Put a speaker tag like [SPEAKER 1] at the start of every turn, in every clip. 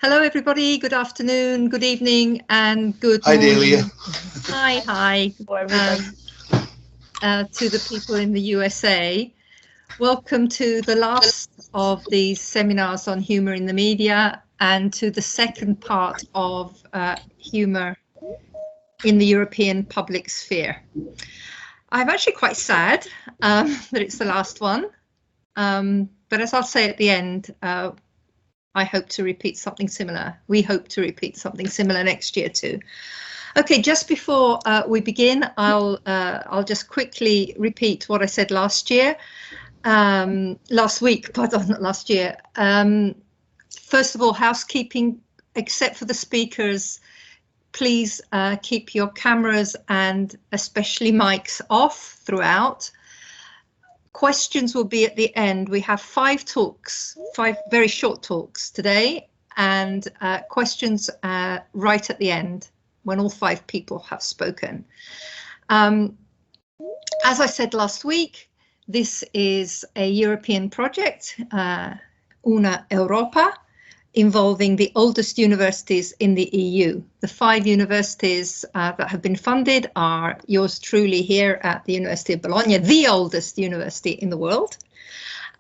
[SPEAKER 1] Hello, everybody. Good afternoon, good evening, and good
[SPEAKER 2] Hi,
[SPEAKER 1] morning.
[SPEAKER 2] Delia.
[SPEAKER 1] Hi. To the people in the USA. Welcome to the last of these seminars on humour in the media and to the second part of humour in the European public sphere. I'm actually quite sad that it's the last one, but as I'll say at the end, I hope to repeat something similar. We hope to repeat something similar next year too. Okay, just before we begin, I'll just quickly repeat what I said last week, pardon, not last year. First of all, housekeeping, except for the speakers, please keep your cameras and especially mics off throughout. Questions will be at the end. We have five very short talks today, and questions right at the end when all five people have spoken. As I said last week, this is a European project, Una Europa, involving the oldest universities in the EU. The 5 universities that have been funded are yours truly here at the University of Bologna, the oldest university in the world.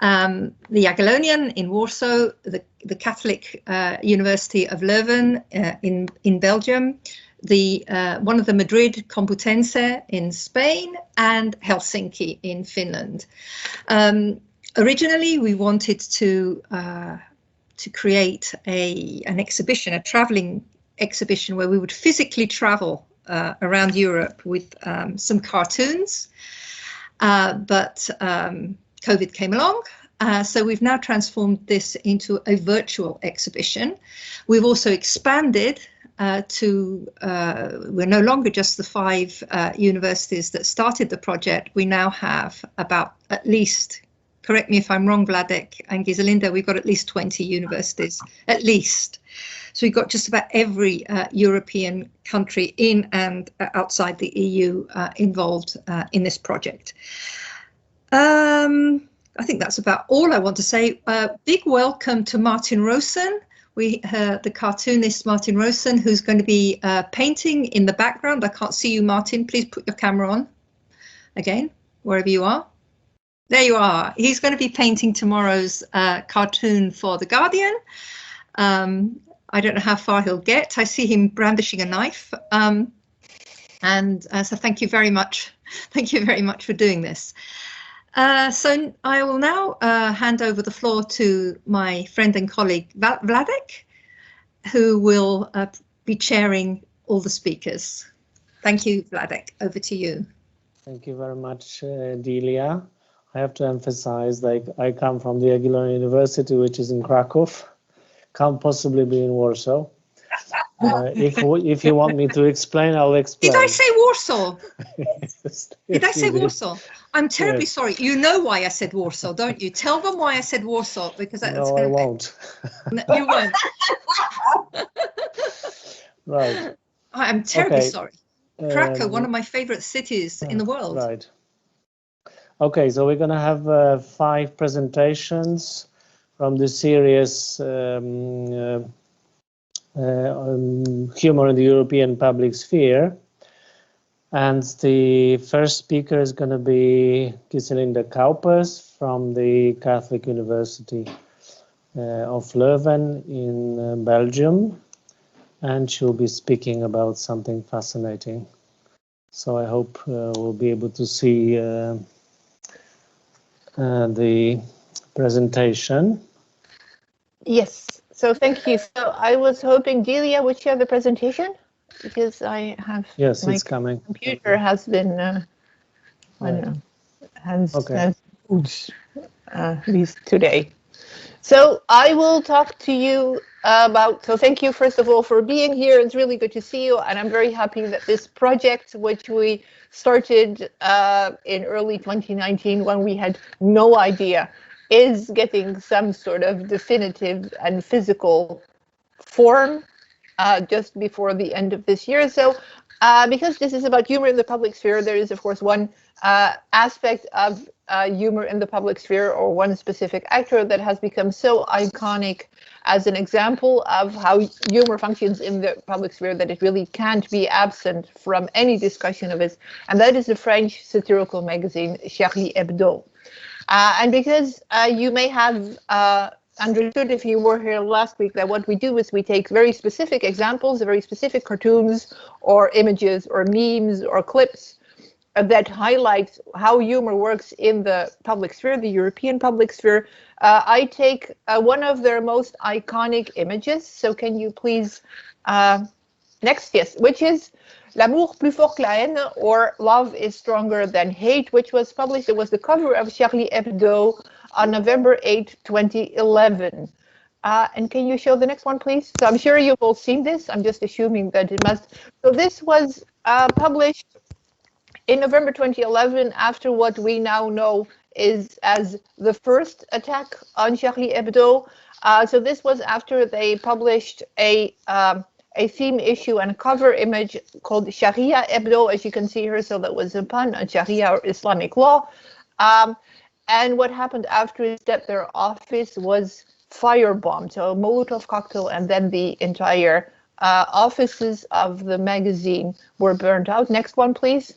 [SPEAKER 1] The Jagiellonian in Warsaw, the Catholic University of Leuven in Belgium, one of the Madrid Complutense in Spain, and Helsinki in Finland. Originally, we wanted to create an exhibition, a traveling exhibition where we would physically travel around Europe with some cartoons, but COVID came along. So we've now transformed this into a virtual exhibition. We've also expanded we're no longer just the 5 universities that started the project. We now have about at least, correct me if I'm wrong, Vladek and Giselinda, we've got at least 20 universities, at least. So we've got just about every European country in and outside the EU involved in this project. I think that's about all I want to say. Big welcome to Martin Rosen. The cartoonist Martin Rosen, who's going to be painting in the background. I can't see you, Martin. Please put your camera on again, wherever you are. There you are. He's going to be painting tomorrow's cartoon for The Guardian. I don't know how far he'll get. I see him brandishing a knife. So thank you very much. Thank you very much for doing this. So I will now hand over the floor to my friend and colleague Vladek, who will be chairing all the speakers. Thank you, Vladek. Over to you.
[SPEAKER 3] Thank you very much, Delia. I have to emphasize, like, I come from the Jagiellonian University, which is in Krakow. Can't possibly be in Warsaw. If you want me to explain, I'll explain.
[SPEAKER 1] Did I say Warsaw? Did I say Warsaw? I'm terribly sorry. You know why I said Warsaw, don't you? Tell them why I said Warsaw, because that's
[SPEAKER 3] no, I won't.
[SPEAKER 1] No, you won't.
[SPEAKER 3] Right.
[SPEAKER 1] I'm terribly sorry. Krakow, one of my favorite cities in the world.
[SPEAKER 3] Right. Okay, so we're going to have 5 presentations from the series Humour in the European Public Sphere. And the first speaker is going to be Giselinda Kaupers from the Catholic University of Leuven in Belgium. And she'll be speaking about something fascinating. So I hope we'll be able to see the presentation.
[SPEAKER 4] Yes, so thank you. So I was hoping, Delia, would you have the presentation? Because I have,
[SPEAKER 3] yes,
[SPEAKER 4] my
[SPEAKER 3] it's coming.
[SPEAKER 4] Computer has been, I don't know, has at least today. So I will talk to you about, so thank you first of all for being here. It's really good to see you, and I'm very happy that this project, which we started in early 2019 when we had no idea, is getting some sort of definitive and physical form just before the end of this year. So because this is about humor in the public sphere, there is of course one aspect of humor in the public sphere, or one specific actor that has become so iconic as an example of how humor functions in the public sphere that it really can't be absent from any discussion of it, and that is the French satirical magazine Charlie Hebdo. And because you may have understood if you were here last week that what we do is we take very specific examples, very specific cartoons or images or memes or clips that highlight how humor works in the public sphere, the European public sphere. I take one of their most iconic images. So can you please, next, yes, which is L'amour plus fort que la haine, or Love is Stronger Than Hate, which was published. It was the cover of Charlie Hebdo on November 8, 2011. And can you show the next one, please? So I'm sure you've all seen this. I'm just assuming that it must. So this was published in November 2011, after what we now know is as the first attack on Charlie Hebdo. So this was after they published a theme issue and cover image called Sharia Hebdo, as you can see here. So that was a pun on Sharia, or Islamic law. And what happened after is that their office was firebombed, so a Molotov cocktail, and then the entire offices of the magazine were burned out. Next one, please.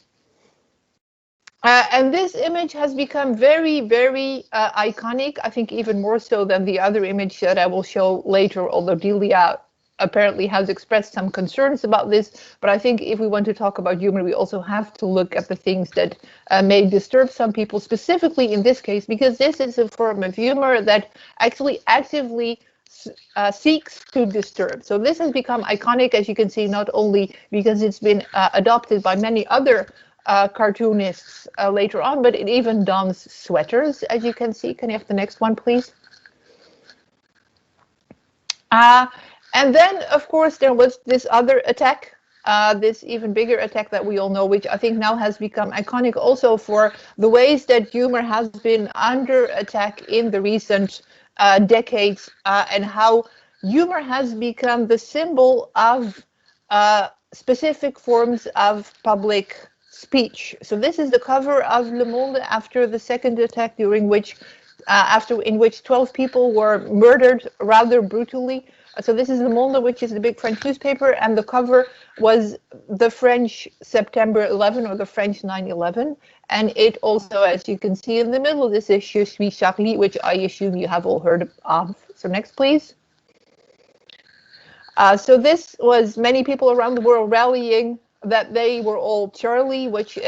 [SPEAKER 4] And this image has become very, very iconic, I think even more so than the other image that I will show later, although Delia apparently has expressed some concerns about this. But I think if we want to talk about humor, we also have to look at the things that may disturb some people, specifically in this case, because this is a form of humor that actually actively seeks to disturb. So this has become iconic, as you can see, not only because it's been adopted by many other cartoonists later on, but it even dons sweaters, as you can see. Can you have the next one, please? And then, of course, there was this other attack, this even bigger attack that we all know, which I think now has become iconic also for the ways that humor has been under attack in the recent decades, and how humor has become the symbol of specific forms of public speech. So this is the cover of Le Monde after the second attack, during which, in which 12 people were murdered rather brutally. So this is Le Monde, which is the big French newspaper, and the cover was the French September 11, or the French 9/11. And it also, as you can see in the middle, this is Je suis Charlie, which I assume you have all heard of. So next, please. So this was many people around the world rallying that they were all Charlie, which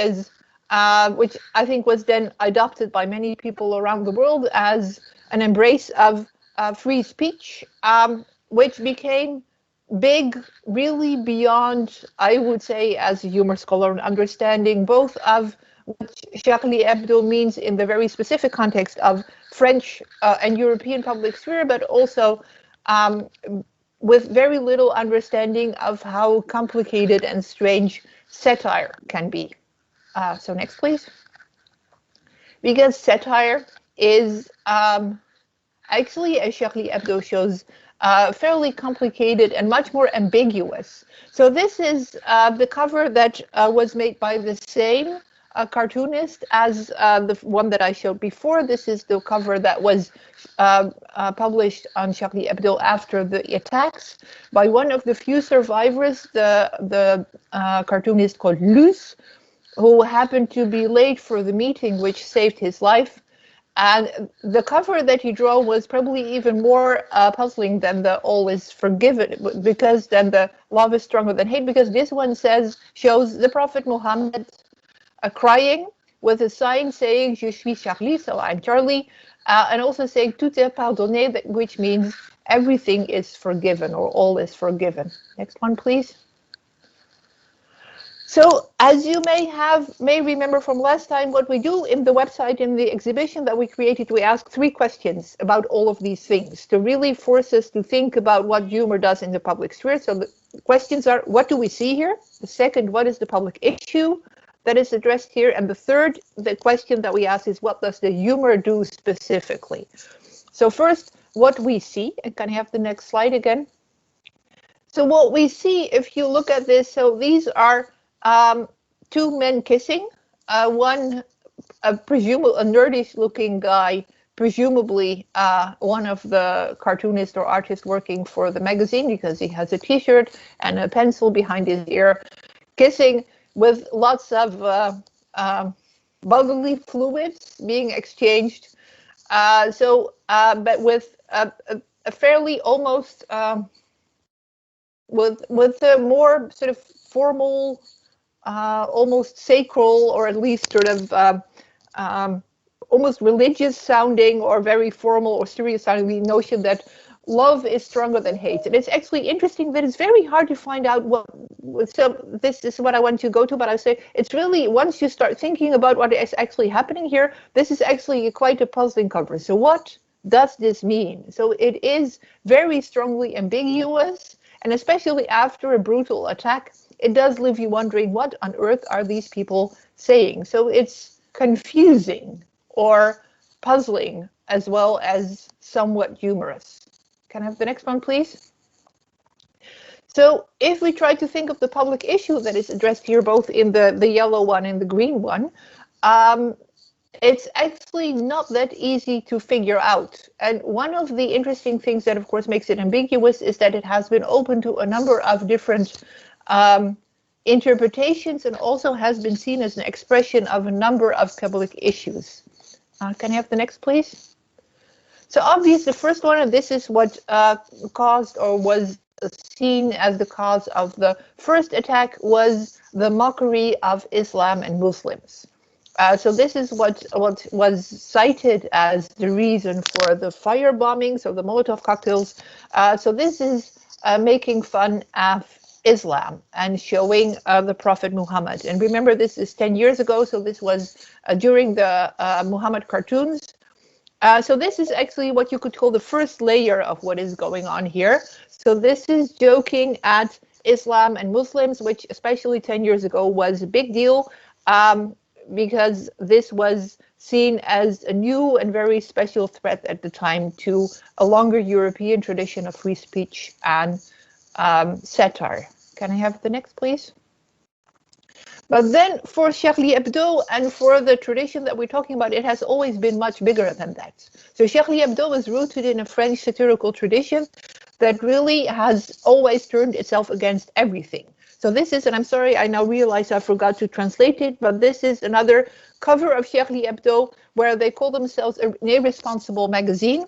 [SPEAKER 4] I think was then adopted by many people around the world as an embrace of free speech, which became big, really beyond, I would say, as a humor scholar, an understanding both of what Charlie Hebdo means in the very specific context of French and European public sphere, but also with very little understanding of how complicated and strange satire can be. So next, please. Because satire is actually, as Charlie Hebdo shows, fairly complicated and much more ambiguous. So this is the cover that was made by the same cartoonist as the one that I showed before. This is the cover that was published on Charlie Hebdo after the attacks by one of the few survivors, the cartoonist called Luce, who happened to be late for the meeting which saved his life. And the cover that he drew was probably even more puzzling than the All is Forgiven, because then the Love is Stronger Than Hate, because this one shows the Prophet Muhammad crying with a sign saying Je suis Charlie, so I'm Charlie, and also saying tout est pardonné, which means everything is forgiven, or all is forgiven. Next one, please. So as you may remember from last time, what we do in the website, in the exhibition that we created, we ask 3 questions about all of these things to really force us to think about what humor does in the public sphere. So the questions are, what do we see here? The second, what is the public issue that is addressed here? And the third, the question that we ask is, what does the humor do specifically? So first, what we see, and can I have the next slide again? So what we see, if you look at this, so these are 2 men kissing, one, a nerdish-looking guy, presumably one of the cartoonists or artists working for the magazine, because he has a T-shirt and a pencil behind his ear, kissing with lots of bodily fluids being exchanged. But with a fairly almost with a more sort of formal, almost sacral, or at least sort of almost religious sounding or very formal or serious sounding notion that love is stronger than hate. And it's actually interesting that it's very hard to find out what, so this is what I want to go to, but I say it's really, once you start thinking about what is actually happening here, this is actually quite a puzzling cover. So what does this mean? So it is very strongly ambiguous, and especially after a brutal attack, it does leave you wondering, what on earth are these people saying? So it's confusing or puzzling, as well as somewhat humorous. Can I have the next one, please? So if we try to think of the public issue that is addressed here, both in the yellow one and the green one, it's actually not that easy to figure out. And one of the interesting things that, of course, makes it ambiguous is that it has been open to a number of different interpretations, and also has been seen as an expression of a number of public issues. Can I have the next, please? So obviously, the first one, and this is what caused or was seen as the cause of the first attack, was the mockery of Islam and Muslims. So this is what was cited as the reason for the fire bombings or the Molotov cocktails. So this is making fun of Islam and showing the Prophet Muhammad. And remember, this is 10 years ago, so this was during the Muhammad cartoons. So this is actually what you could call the first layer of what is going on here. So this is joking at Islam and Muslims, which especially 10 years ago was a big deal, because this was seen as a new and very special threat at the time to a longer European tradition of free speech and satire. Can I have the next, please? But then for Charlie Hebdo and for the tradition that we're talking about, it has always been much bigger than that. So Charlie Hebdo is rooted in a French satirical tradition that really has always turned itself against everything. So this is, and I'm sorry, I now realize I forgot to translate it, but this is another cover of Charlie Hebdo where they call themselves an irresponsible magazine.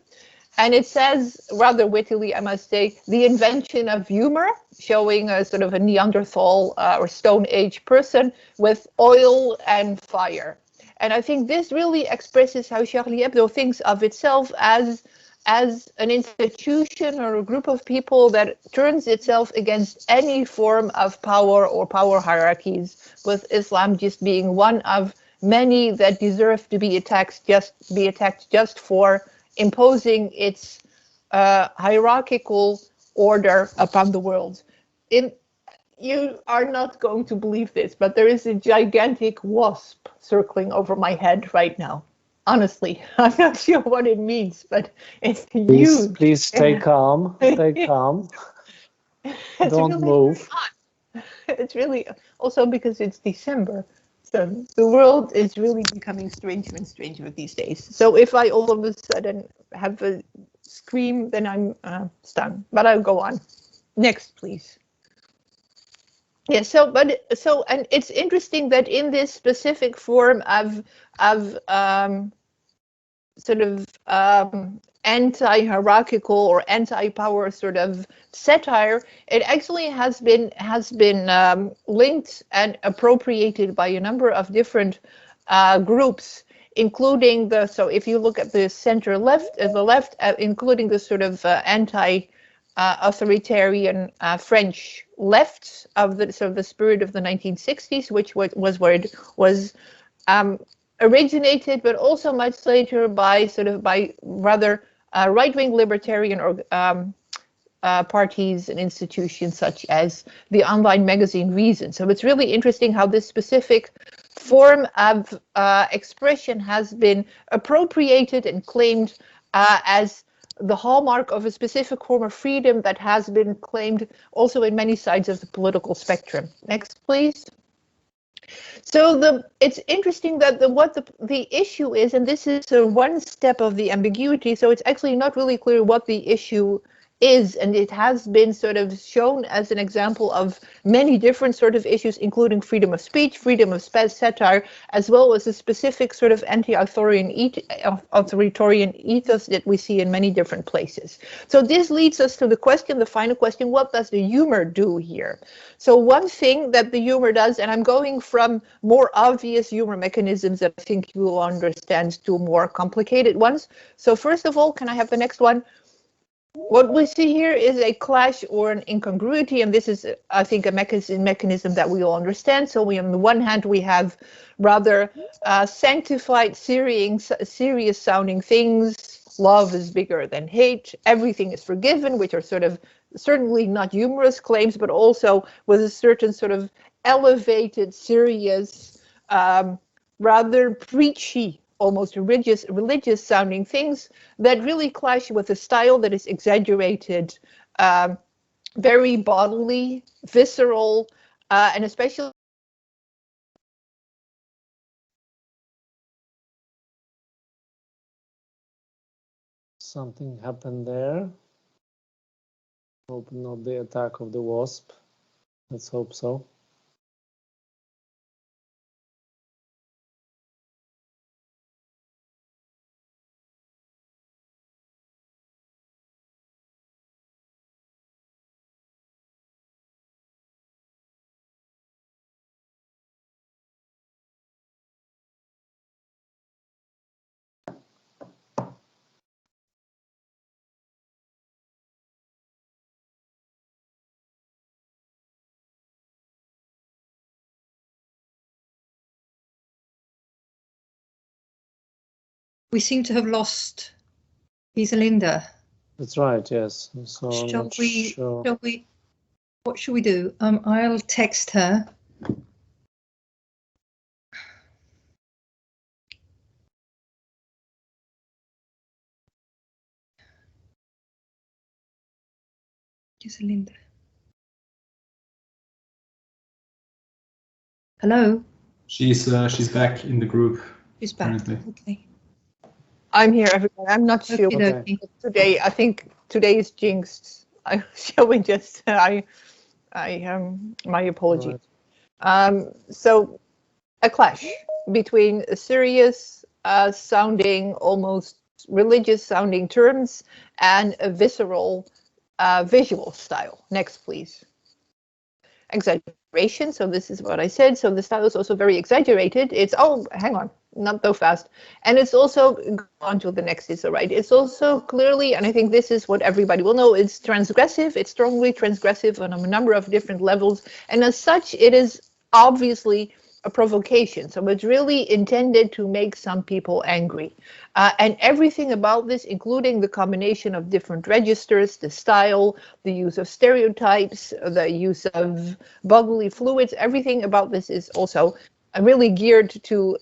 [SPEAKER 4] And it says, rather wittily, I must say, the invention of humor, showing a sort of a Neanderthal or Stone Age person with oil and fire. And I think this really expresses how Charlie Hebdo thinks of itself as an institution or a group of people that turns itself against any form of power or power hierarchies, with Islam just being one of many that deserve to be attacked just for imposing its hierarchical order upon the world. You are not going to believe this, but there is a gigantic wasp circling over my head right now. Honestly, I'm not sure what it means, but it's huge.
[SPEAKER 3] Please stay calm. Stay calm. Don't really move.
[SPEAKER 4] It's really also because it's December. So the world is really becoming stranger and stranger these days. So if I all of a sudden have a scream, then I'm stunned. But I'll go on. Next, please. Yeah. And it's interesting that in this specific form of sort of anti-hierarchical or anti-power sort of satire, it actually has been linked and appropriated by a number of different groups, including so if you look at the center left, including the sort of anti-authoritarian French left of the spirit of the 1960s, which was where it was originated, but also much later by rather right-wing libertarian or parties and institutions such as the online magazine Reason. So it's really interesting how this specific form of expression has been appropriated and claimed as the hallmark of a specific form of freedom that has been claimed also in many sides of the political spectrum. Next, please. So it's interesting that the issue is, and this is one step of the ambiguity, so it's actually not really clear what the issue is, and it has been sort of shown as an example of many different sort of issues, including freedom of speech, freedom of satire, as well as a specific sort of anti-authoritarian ethos that we see in many different places. So this leads us to the question, the final question, what does the humor do here? So one thing that the humor does, and I'm going from more obvious humor mechanisms that I think you will understand to more complicated ones. So first of all, can I have the next one? What we see here is a clash or an incongruity, and this is, I think, a mechanism that we all understand. So on the one hand, we have rather sanctified, serious sounding things. Love is bigger than hate. Everything is forgiven, which are sort of certainly not humorous claims, but also with a certain sort of elevated, serious, rather preachy, almost religious sounding things that really clash with a style that is exaggerated, very bodily, visceral, and especially
[SPEAKER 3] Something happened there. Hope not the attack of the wasp. Let's hope so.
[SPEAKER 1] We seem to have lost Iselinda.
[SPEAKER 3] That's right, yes. So
[SPEAKER 1] Shall we, what should we do? I'll text her. Iselinda. Hello?
[SPEAKER 2] She's back in the group.
[SPEAKER 1] She's back.
[SPEAKER 2] Apparently.
[SPEAKER 1] Okay.
[SPEAKER 4] I'm here, everyone. I'm not sure.
[SPEAKER 1] Okay.
[SPEAKER 4] Today, I think today is jinxed. Shall we just? My apologies. Right. So, a clash between a serious sounding, almost religious sounding terms and a visceral visual style. Next, please. Exaggeration. So this is what I said. So the style is also very exaggerated. It's, oh, hang on, not so fast. And it's also, go on to the next, is all right. It's also clearly, and I think this is what everybody will know, it's transgressive. It's strongly transgressive on a number of different levels. And as such, it is obviously a provocation. So it's really intended to make some people angry. And everything about this, including the combination of different registers, the style, the use of stereotypes, the use of bodily fluids, everything about this is also really geared to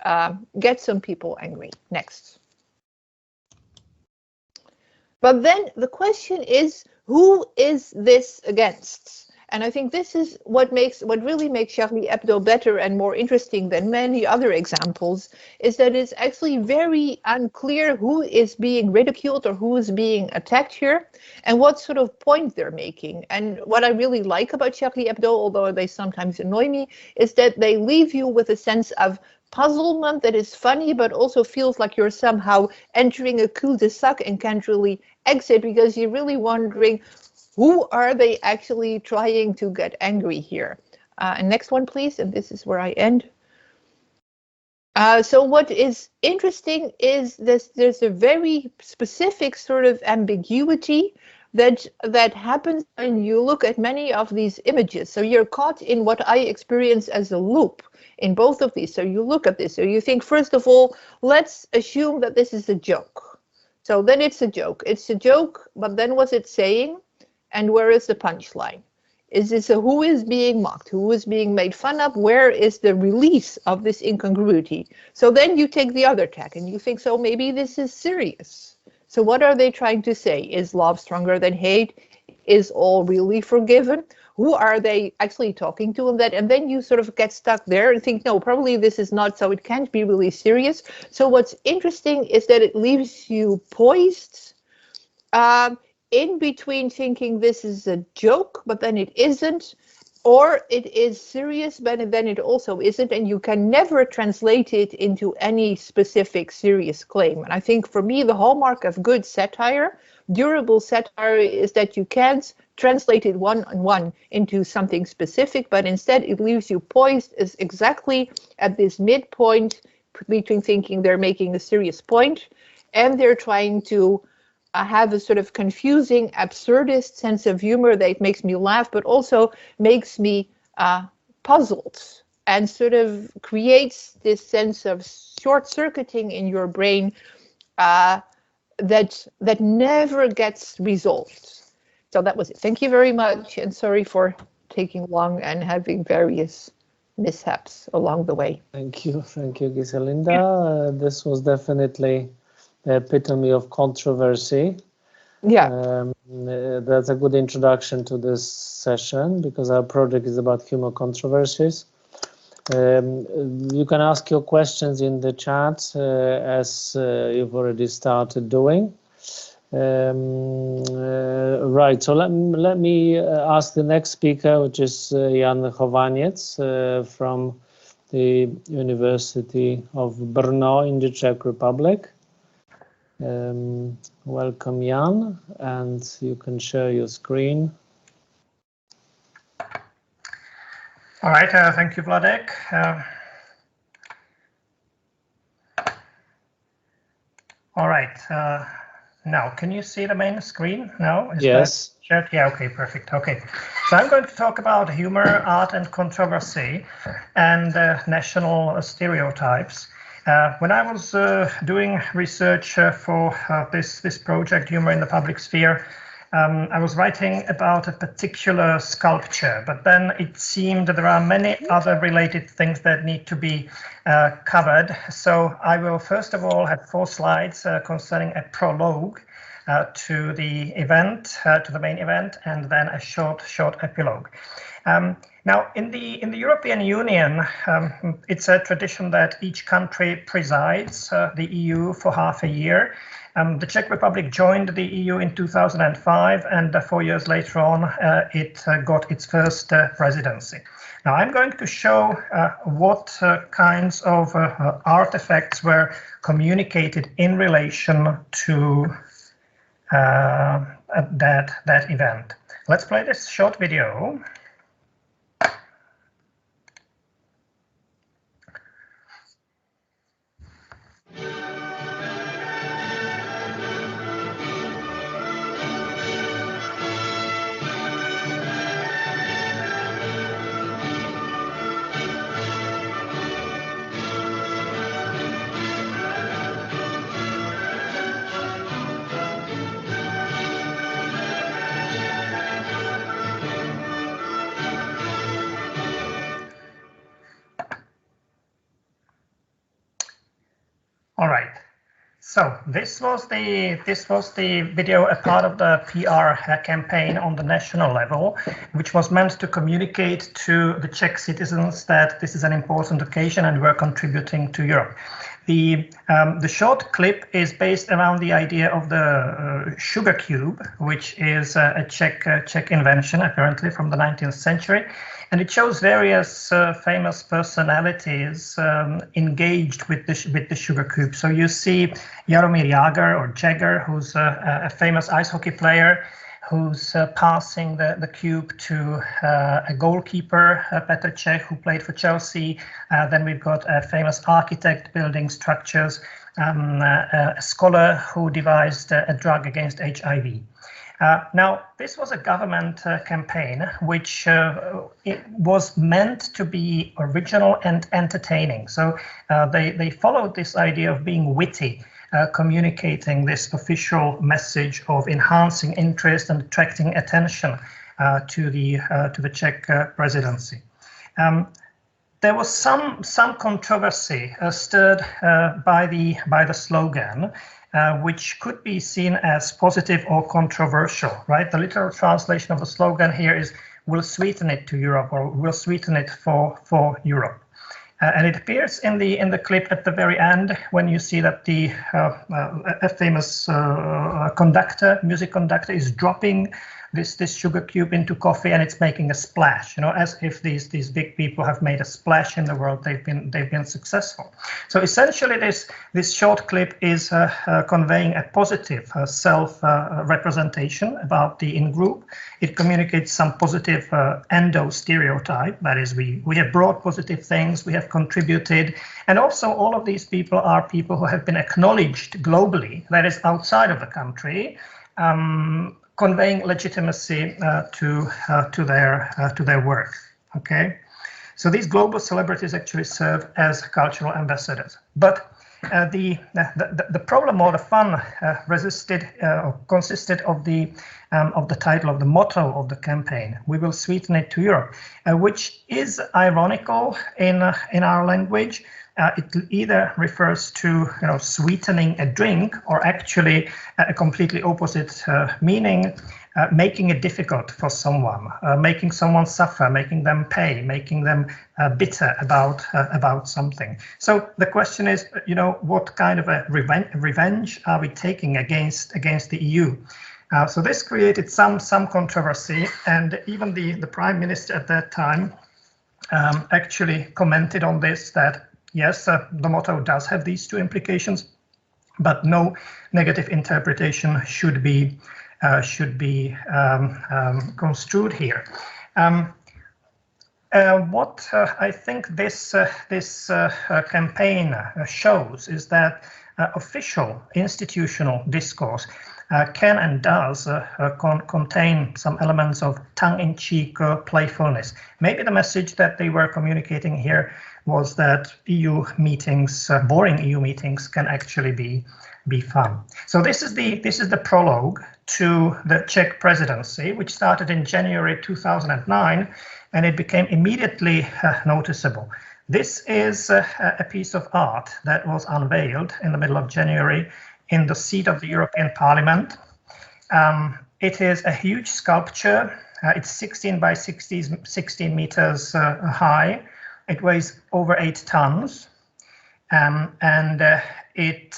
[SPEAKER 4] get some people angry. Next. But then the question is, who is this against? And I think this is what really makes Charlie Hebdo better and more interesting than many other examples, is that it's actually very unclear who is being ridiculed or who is being attacked here and what sort of point they're making. And what I really like about Charlie Hebdo, although they sometimes annoy me, is that they leave you with a sense of puzzlement that is funny, but also feels like you're somehow entering a cul-de-sac and can't really exit because you're really wondering, who are they actually trying to get angry here? And next one, please. And this is where I end. So what is interesting is there's a very specific sort of ambiguity that happens when you look at many of these images. So you're caught in what I experience as a loop in both of these. So you look at this. So you think, first of all, let's assume that this is a joke. So then it's a joke. It's a joke, but then what's it saying? And where is the punchline? Is this who is being mocked? Who is being made fun of? Where is the release of this incongruity? So then you take the other tack and you think, so maybe this is serious. So what are they trying to say? Is love stronger than hate? is all really forgiven? Who are they actually talking to in that? And then you sort of get stuck there and think, no, probably this is not, so it can't be really serious. So what's interesting is that it leaves you poised in between thinking this is a joke, but then it isn't, or it is serious, but then it also isn't, and you can never translate it into any specific serious claim. And I think for me, the hallmark of good satire, durable satire, is that you can't translate it one-on-one into something specific, but instead it leaves you poised as exactly at this midpoint between thinking they're making a serious point and they're trying to have a sort of confusing, absurdist sense of humor that makes me laugh, but also makes me puzzled and sort of creates this sense of short-circuiting in your brain that never gets resolved. So that was it. Thank you very much, and sorry for taking long and having various mishaps along the way.
[SPEAKER 3] Thank you, Giselinda. This was definitely the epitome of controversy.
[SPEAKER 4] Yeah.
[SPEAKER 3] That's a good introduction to this session because our project is about humor controversies. You can ask your questions in the chat as you've already started doing. Right, so let me ask the next speaker, which is Jan Chovanec from the University of Brno in the Czech Republic. Welcome, Jan, and you can share your screen.
[SPEAKER 5] All right, thank you, Vladek. All right, now can you see the main screen? No?
[SPEAKER 3] Yes.
[SPEAKER 5] Shared? Yeah, okay, perfect. Okay, so I'm going to talk about humor, art, and controversy, and national stereotypes. When I was doing research for this project, Humor in the Public Sphere, I was writing about a particular sculpture, but then it seemed that there are many other related things that need to be covered. So I will first of all have 4 slides concerning a prologue to the event, to the main event, and then a short epilogue. Now, in the European Union, it's a tradition that each country presides the EU for half a year. The Czech Republic joined the EU in 2005, and 4 years later on, it got its first presidency. Now, I'm going to show what kinds of artifacts were communicated in relation to that event. Let's play this short video. All right. So this was the video, a part of the PR campaign on the national level, which was meant to communicate to the Czech citizens that this is an important occasion and we're contributing to Europe. The short clip is based around the idea of the sugar cube, which is a Czech invention, apparently from the 19th century. And it shows various famous personalities engaged with the sugar cube. So you see Jaromír Jágr, or Jagger, who's a famous ice hockey player, who's passing the cube to a goalkeeper, Petr Čech, who played for Chelsea. Then we've got a famous architect building structures, a scholar who devised a drug against HIV. Now, this was a government campaign which it was meant to be original and entertaining. So they followed this idea of being witty, communicating this official message of enhancing interest and attracting attention to the Czech presidency. there was some controversy stirred by the slogan, which could be seen as positive or controversial, right? The literal translation of the slogan here is "We'll sweeten it to Europe," or "We'll sweeten it for Europe." And it appears in the clip at the very end when you see that a famous music conductor is dropping this sugar cube into coffee, and it's making a splash, as if these big people have made a splash in the world. They've been successful. So essentially, this short clip is conveying a positive self representation about the in-group. It communicates some positive endo stereotype. That is, we have brought positive things, we have contributed, and also all of these people are people who have been acknowledged globally. That is, outside of the country. Conveying legitimacy to their work. Okay, so these global celebrities actually serve as cultural ambassadors. But the problem or the fun consisted of the title, of the motto of the campaign. We will sweeten it to Europe, which is ironical in our language. It either refers to sweetening a drink, or actually a completely opposite meaning, making it difficult for someone, making someone suffer, making them pay, making them bitter about something. So the question is, what kind of a revenge are we taking against the EU? So this created some controversy, and even the Prime Minister at that time actually commented on this, that yes, the motto does have these two implications, but no negative interpretation should be construed here. What I think this campaign shows is that official institutional discourse can and does contain some elements of tongue-in-cheek playfulness. Maybe the message that they were communicating here was that EU meetings, boring EU meetings, can actually be fun. So this is the prologue to the Czech presidency, which started in January 2009, and it became immediately noticeable. This is a piece of art that was unveiled in the middle of January in the seat of the European Parliament. It is a huge sculpture. It's 16 by 16 meters high. It weighs over 8 tons, and it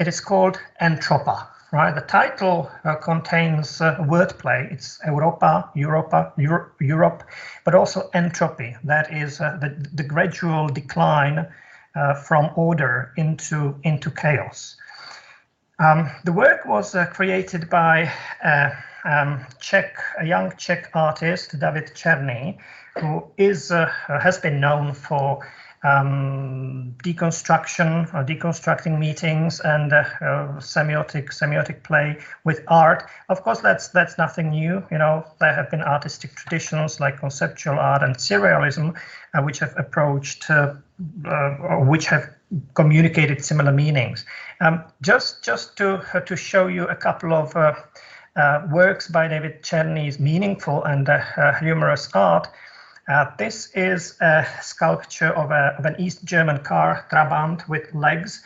[SPEAKER 5] is called Entropa. Right, the title contains wordplay. It's Europa, Europe, but also entropy. That is the gradual decline from order into chaos. The work was created by a young Czech artist, David Černý, who has been known for deconstructing meetings and semiotic play with art. Of course, that's nothing new. There have been artistic traditions like conceptual art and surrealism, which have approached, which have communicated similar meanings. Just to show you a couple of works by David Černý's meaningful and humorous art. This is a sculpture of an East German car, Trabant, with legs,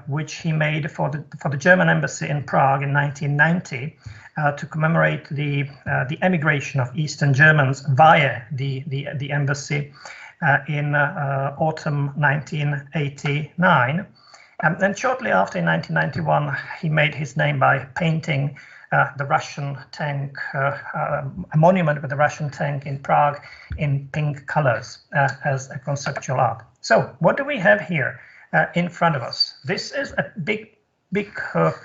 [SPEAKER 5] which he made for the German embassy in Prague in 1990 to commemorate the emigration of Eastern Germans via the embassy in autumn 1989. And shortly after, in 1991, he made his name by painting the Russian tank, a monument with the Russian tank in Prague in pink colors as a conceptual art. So what do we have here in front of us? This is a big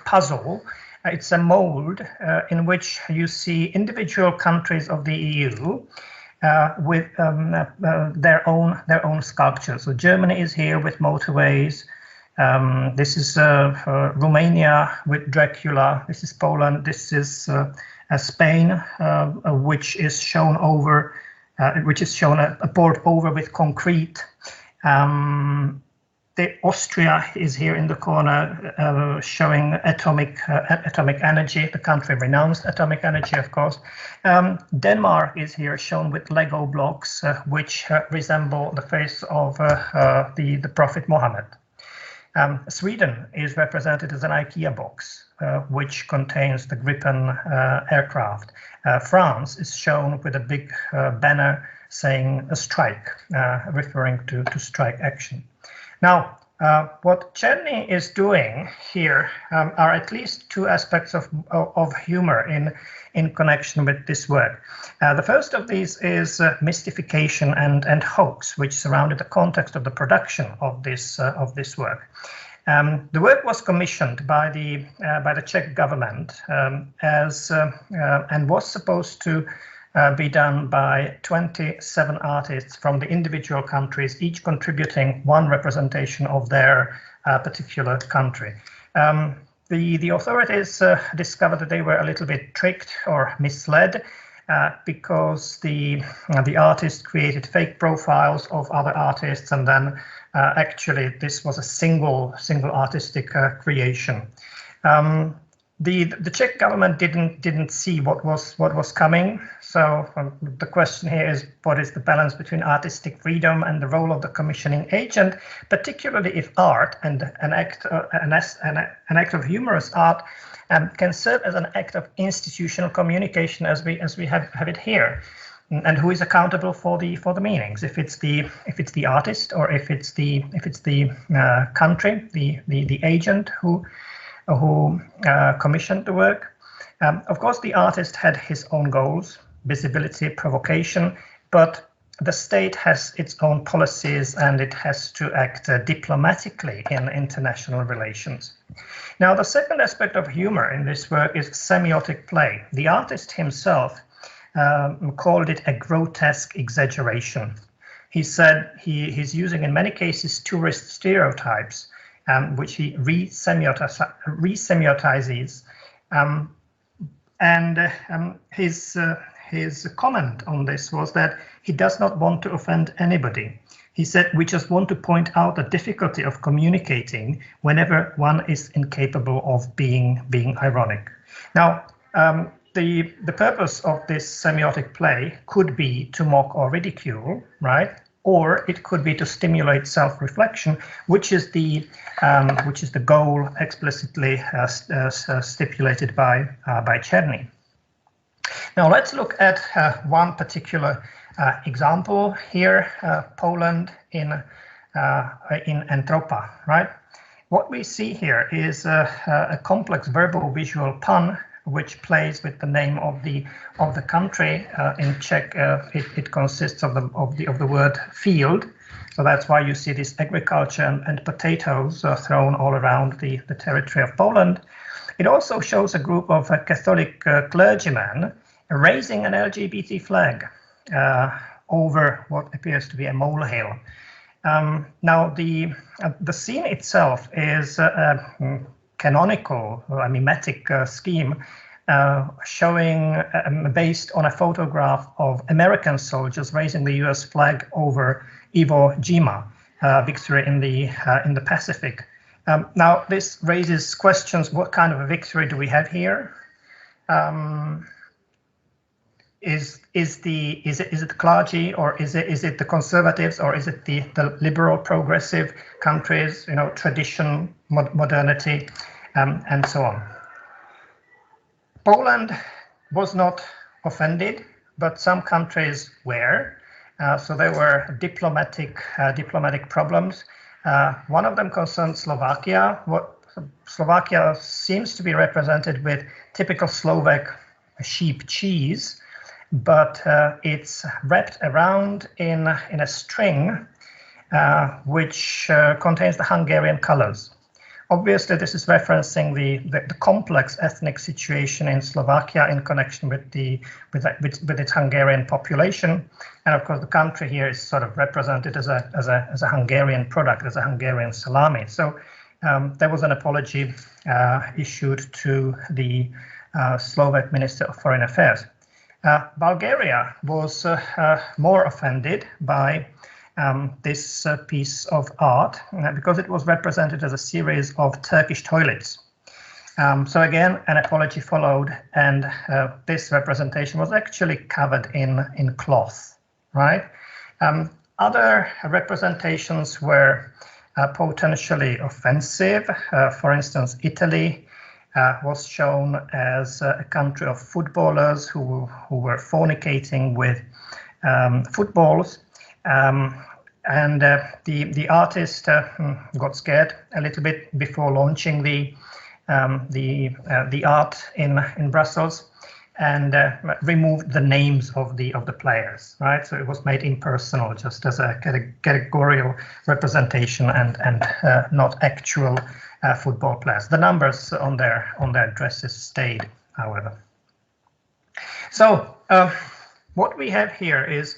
[SPEAKER 5] puzzle. It's a mold in which you see individual countries of the EU with their own sculptures. So Germany is here with motorways. This is Romania with Dracula. This is Poland. This is Spain, which is shown poured over with concrete. Austria is here in the corner, showing atomic energy. The country renounced atomic energy, of course. Denmark is here shown with Lego blocks, which resemble the face of the Prophet Muhammad. Sweden is represented as an IKEA box, which contains the Gripen aircraft. France is shown with a big banner saying a strike, referring to strike action. Now, what Czerny is doing here are at least two aspects of humor in connection with this work. The first of these is mystification and hoax, which surrounded the context of the production of this work. The work was commissioned by the Czech government and was supposed to be done by 27 artists from the individual countries, each contributing one representation of their particular country. The authorities discovered that they were a little bit tricked or misled because the artists created fake profiles of other artists, and then actually this was a single artistic creation. The Czech government didn't see what was coming. So the question here is, what is the balance between artistic freedom and the role of the commissioning agent, particularly if art and an act of humorous art can serve as an act of institutional communication, as we have it here, and who is accountable for the meanings? If it's the artist, or if it's the country, the agent who commissioned the work. Of course, the artist had his own goals, visibility, provocation, but the state has its own policies and it has to act diplomatically in international relations. Now, the second aspect of humor in this work is semiotic play. The artist himself called it a grotesque exaggeration. He said he's using in many cases tourist stereotypes, which he re-semiotizes, and his comment on this was that he does not want to offend anybody. He said, "We just want to point out the difficulty of communicating whenever one is incapable of being ironic." Now, the purpose of this semiotic play could be to mock or ridicule, right? Or it could be to stimulate self-reflection, which is the goal explicitly stipulated by Czerny. Now let's look at one particular example here, Poland in Entropa, right? What we see here is a complex verbal visual pun which plays with the name of the country. In Czech, it consists of the word field, so that's why you see this agriculture and potatoes thrown all around the territory of Poland. It also shows a group of Catholic clergymen raising an LGBT flag over what appears to be a molehill. Now, the scene itself is canonical, a mimetic scheme, showing based on a photograph of American soldiers raising the U.S. flag over Iwo Jima, victory in the Pacific. Now, this raises questions: what kind of a victory do we have here? Is it the clergy, or is it the conservatives, or is it the liberal progressive countries? Tradition, modernity, and so on. Poland was not offended, but some countries were. So there were diplomatic problems. One of them concerned Slovakia. Slovakia seems to be represented with typical Slovak sheep cheese, but it's wrapped around in a string which contains the Hungarian colors. Obviously, this is referencing the complex ethnic situation in Slovakia in connection with its Hungarian population, and of course the country here is sort of represented as a Hungarian product, as a Hungarian salami. So there was an apology issued to the Slovak Minister of Foreign Affairs. Bulgaria was more offended by this piece of art because it was represented as a series of Turkish toilets. So again, an apology followed, and this representation was actually covered in cloth, right? Other representations were potentially offensive. For instance, Italy was shown as a country of footballers who were fornicating with footballs. And the artist got scared a little bit before launching the art in Brussels, and removed the names of the players, right? So it was made impersonal, just as a categorical representation, and not actual football players. The numbers on their dresses stayed, however. So what we have here is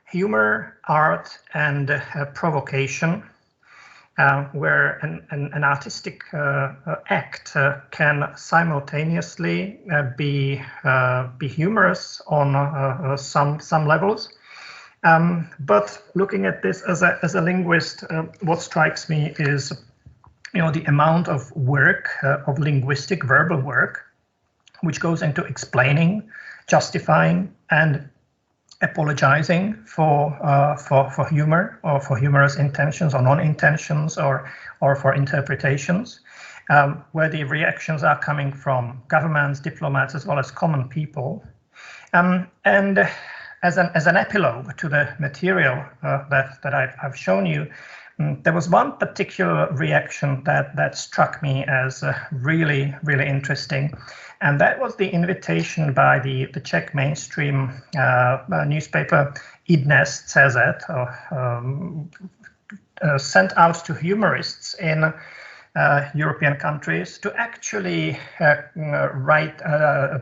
[SPEAKER 5] humor, art, and provocation, where an artistic act can simultaneously be humorous on some levels. But looking at this as a linguist, what strikes me is, the amount of work, of linguistic verbal work, which goes into explaining, justifying, and apologizing for humor, or for humorous intentions or non-intentions, or for interpretations, where the reactions are coming from governments, diplomats, as well as common people. And as an epilogue to the material that I've shown you, there was one particular reaction that struck me as really interesting. And that was the invitation by the Czech mainstream newspaper iDnes CZ, sent out to humorists in European countries to actually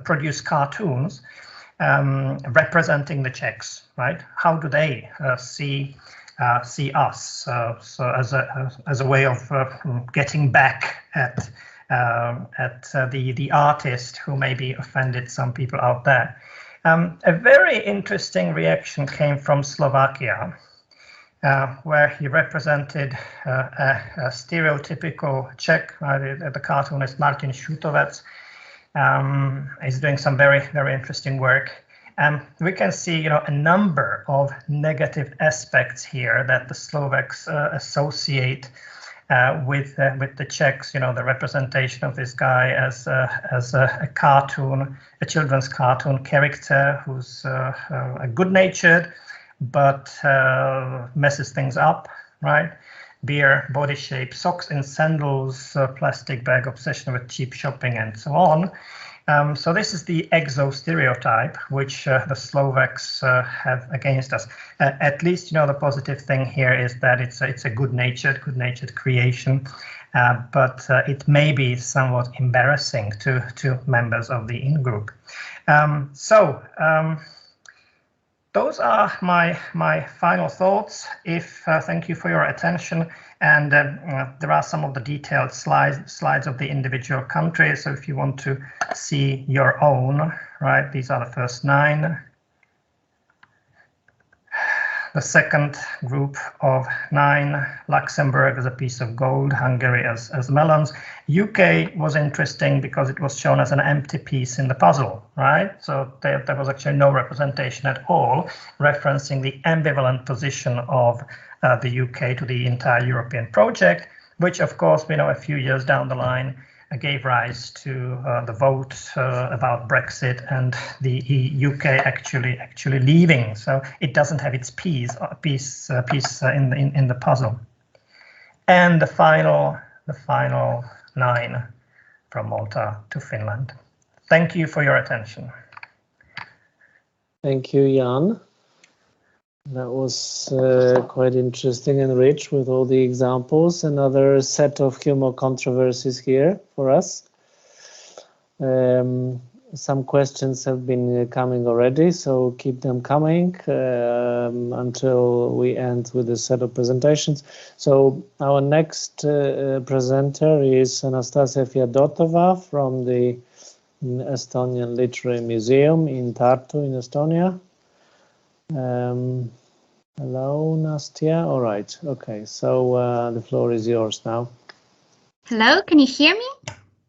[SPEAKER 5] produce cartoons representing the Czechs, right? How do they see us? So as a way of getting back at the artist who maybe offended some people out there. A very interesting reaction came from Slovakia, where he represented a stereotypical Czech. The cartoonist Martin Schutovets is doing some very interesting work. We can see, a number of negative aspects here that the Slovaks associate with the Czechs. The representation of this guy as a cartoon, a children's cartoon character who's a good-natured but messes things up, right? Beer, body shape, socks and sandals, plastic bag, obsession with cheap shopping, and so on. So this is the exo stereotype which the Slovaks have against us. At least, the positive thing here is that it's a good-natured creation, but it may be somewhat embarrassing to members of the in-group. Those are my final thoughts. Thank you for your attention. And there are some of the detailed slides of the individual countries. So if you want to see your own, right, these are the first 9. The second group of 9, Luxembourg as a piece of gold, Hungary as melons. UK was interesting because it was shown as an empty piece in the puzzle, right? So there was actually no representation at all, referencing the ambivalent position of the UK to the entire European project, which of course, a few years down the line gave rise to the vote about Brexit and the UK actually leaving. So it doesn't have its piece in the puzzle. And the final 9 from Malta to Finland. Thank you for your attention.
[SPEAKER 3] Thank you, Jan. That was quite interesting and rich with all the examples. Another set of humor controversies here for us. Some questions have been coming already, so keep them coming until we end with a set of presentations. So our next presenter is Anastasia Dottova from the Estonian Literary Museum in Tartu in Estonia. Hello, Nastia. All right. Okay. So the floor is yours now.
[SPEAKER 6] Hello, can you hear me?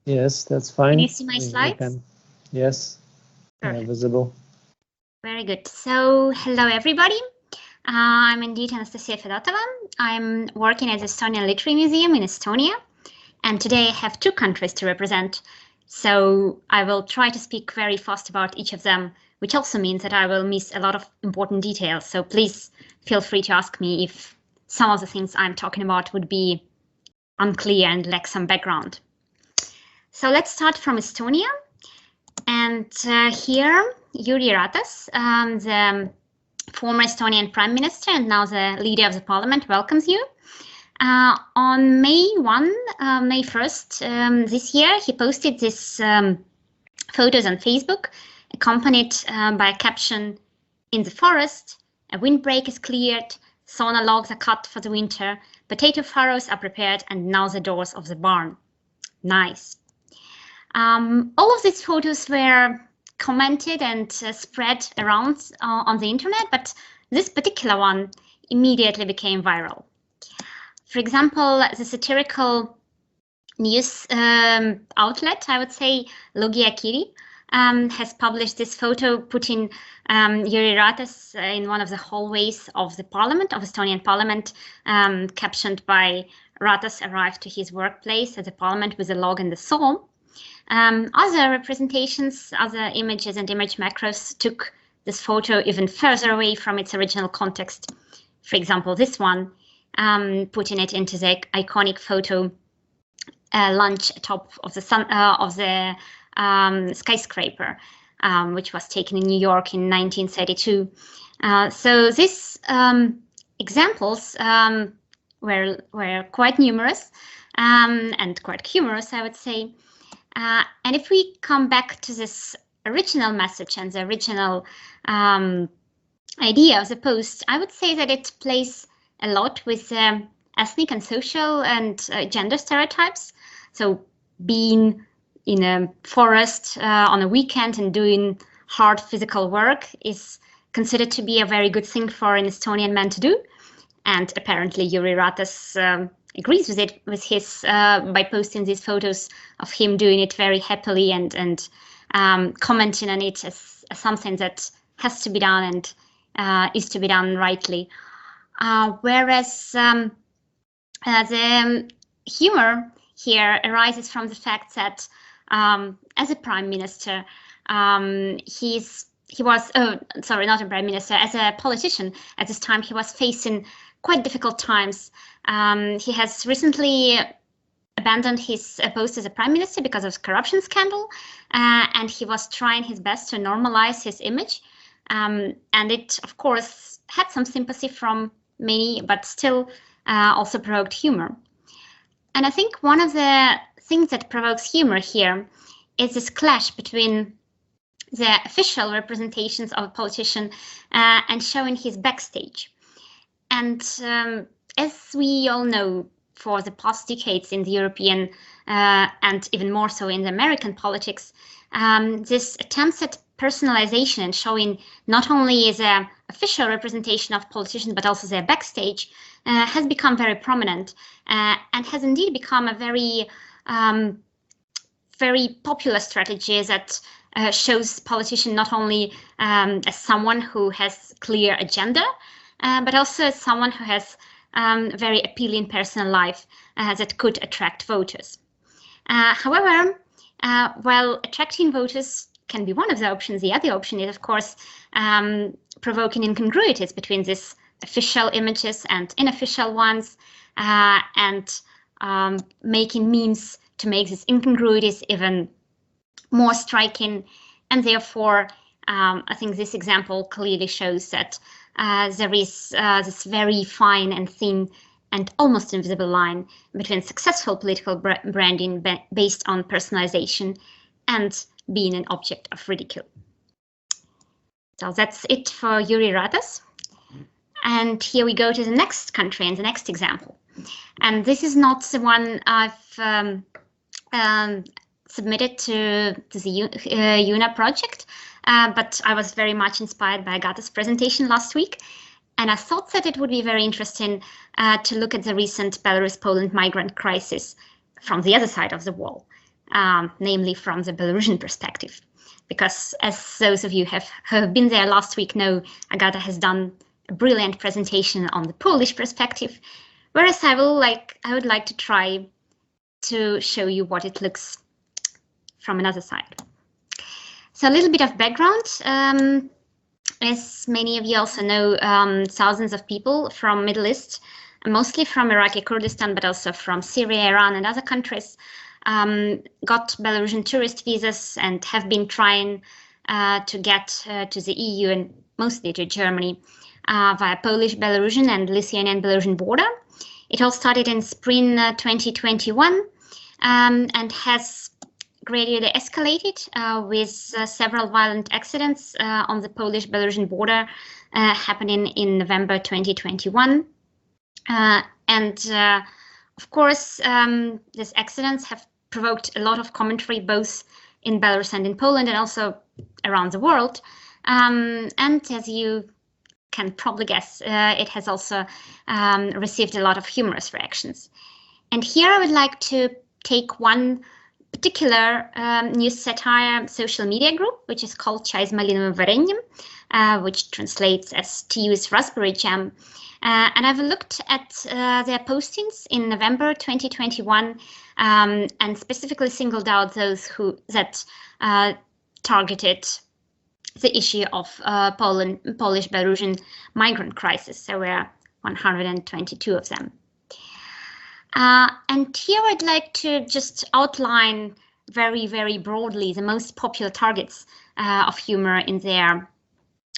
[SPEAKER 3] Yes, that's fine.
[SPEAKER 6] Can you see my slides?
[SPEAKER 3] Yes, visible.
[SPEAKER 6] Very good. So, hello everybody. I'm indeed Anastasia Dottova. I'm working at the Estonian Literary Museum in Estonia, and today I have 2 countries to represent. So I will try to speak very fast about each of them, which also means that I will miss a lot of important details. So please feel free to ask me if some of the things I'm talking about would be unclear and lack some background. So let's start from Estonia. And here, Jüri Ratas, the former Estonian Prime Minister and now the leader of the parliament, welcomes you. On May 1st this year, he posted these photos on Facebook, accompanied by a caption, "In the forest, a windbreak is cleared, sauna logs are cut for the winter, potato furrows are prepared, and now the doors of the barn." Nice. All of these photos were commented and spread around on the internet, but this particular one immediately became viral. For example, the satirical news outlet, I would say, Logiakiri, has published this photo putting Jüri Ratas in one of the hallways of the parliament, of Estonian parliament, captioned by "Ratas arrived to his workplace at the parliament with a log and the saw." Other representations, other images and image macros took this photo even further away from its original context. For example, this one, putting it into the iconic photo lunch atop of the skyscraper, which was taken in New York in 1932. So these examples were quite numerous and quite humorous, I would say. And if we come back to this original message and the original idea of the post, I would say that it plays a lot with ethnic and social and gender stereotypes. So being in a forest on a weekend and doing hard physical work is considered to be a very good thing for an Estonian man to do. And apparently Jüri Ratas agrees with it, with his by posting these photos of him doing it very happily and commenting on it as something that has to be done and is to be done rightly. Whereas the humor here arises from the fact that as a prime minister, he was, sorry, not a prime minister, as a politician at this time, he was facing quite difficult times. He has recently abandoned his post as a prime minister because of corruption scandal, and he was trying his best to normalize his image. And it, of course, had some sympathy from many, but still also provoked humor. And I think one of the things that provokes humor here is this clash between the official representations of a politician and showing his backstage. And as we all know, for the past decades in the European and even more so in the American politics, this attempts at personalization and showing not only the official representation of politicians but also their backstage has become very prominent and has indeed become a very very popular strategy that shows politician not only as someone who has clear agenda, but also as someone who has very appealing personal life that could attract voters. However, while attracting voters can be one of the options, the other option is, of course, provoking incongruities between these official images and unofficial ones, and making memes to make these incongruities even more striking. And therefore, I think this example clearly shows that there is this very fine and thin and almost invisible line between successful political branding based on personalization and being an object of ridicule. So that's it for Jüri Ratas. And here we go to the next country and the next example. And this is not the one I've submitted to the UNA project, but I was very much inspired by Agata's presentation last week. And I thought that it would be very interesting to look at the recent Belarus-Poland migrant crisis from the other side of the wall, namely from the Belarusian perspective. Because as those of you who have been there last week know, Agata has done a brilliant presentation on the Polish perspective, whereas I would like to try to show you what it looks from another side. So a little bit of background. As many of you also know, thousands of people from Middle East, mostly from Iraqi Kurdistan, but also from Syria, Iran, and other countries, got Belarusian tourist visas and have been trying to get to the EU and mostly to Germany via Polish, Belarusian, and Lithuanian-Belarusian border. It all started in spring 2021 and has gradually escalated with several violent accidents on the Polish-Belarusian border happening in November 2021. Of course, these accidents have provoked a lot of commentary both in Belarus and in Poland and also around the world. And as you can probably guess, it has also received a lot of humorous reactions. And here I would like to take one particular news satire social media group, which is called Chai z malinovym vareniem, which translates as tea with raspberry jam. And I've looked at their postings in November 2021 and specifically singled out those that targeted the issue of Polish-Belarusian migrant crisis. There were 122 of them. And here I'd like to just outline very, very broadly the most popular targets of humor in their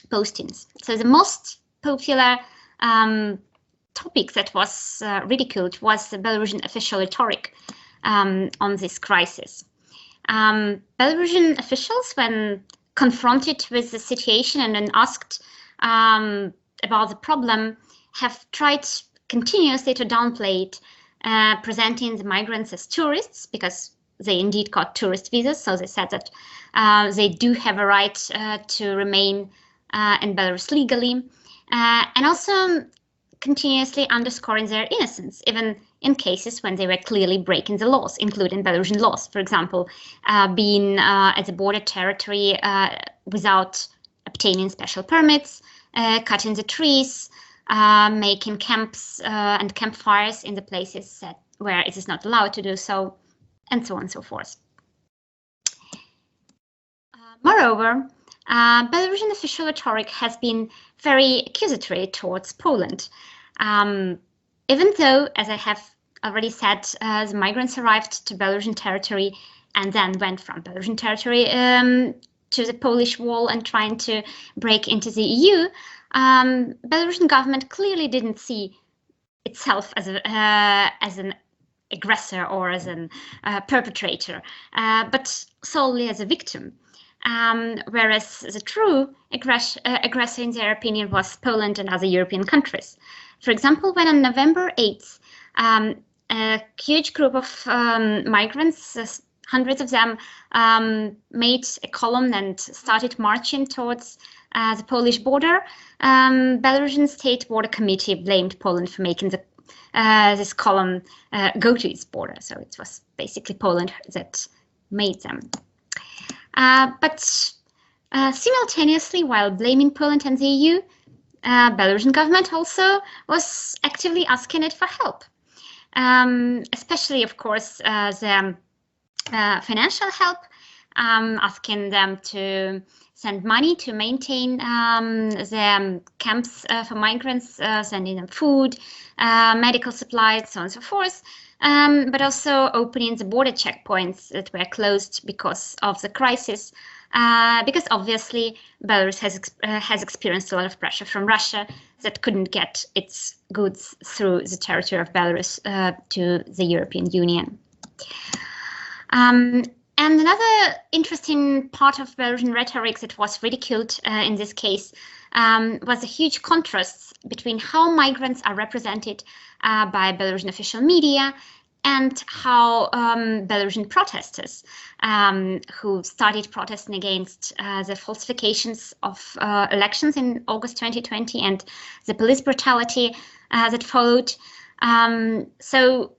[SPEAKER 6] postings. So the most popular topic that was ridiculed was the Belarusian official rhetoric on this crisis. Belarusian officials, when confronted with the situation and when asked about the problem, have tried continuously to downplay it, presenting the migrants as tourists, because they indeed got tourist visas. So they said that they do have a right to remain in Belarus legally, and also continuously underscoring their innocence, even in cases when they were clearly breaking the laws, including Belarusian laws. For example, being at the border territory without obtaining special permits, cutting the trees, making camps and campfires in the places where it is not allowed to do so, and so on and so forth. Moreover, Belarusian official rhetoric has been very accusatory towards Poland. Even though, as I have already said, the migrants arrived to Belarusian territory and then went from Belarusian territory to the Polish wall and trying to break into the EU, Belarusian government clearly didn't see itself as an aggressor or as a perpetrator, but solely as a victim. Whereas the true aggressor, in their opinion, was Poland and other European countries. For example, when on November 8th, a huge group of migrants, hundreds of them, made a column and started marching towards the Polish border, Belarusian State Border Committee blamed Poland for making this column go to its border. So it was basically Poland that made them. But simultaneously, while blaming Poland and the EU, Belarusian government also was actively asking it for help, especially, of course, the financial help, asking them to send money to maintain the camps for migrants, sending them food, medical supplies, so on and so forth. But also opening the border checkpoints that were closed because of the crisis, because obviously Belarus has experienced a lot of pressure from Russia that couldn't get its goods through the territory of Belarus to the European Union. And another interesting part of Belarusian rhetoric that was ridiculed in this case was the huge contrasts between how migrants are represented by Belarusian official media and how Belarusian protesters who started protesting against the falsifications of elections in August 2020 and the police brutality that followed. So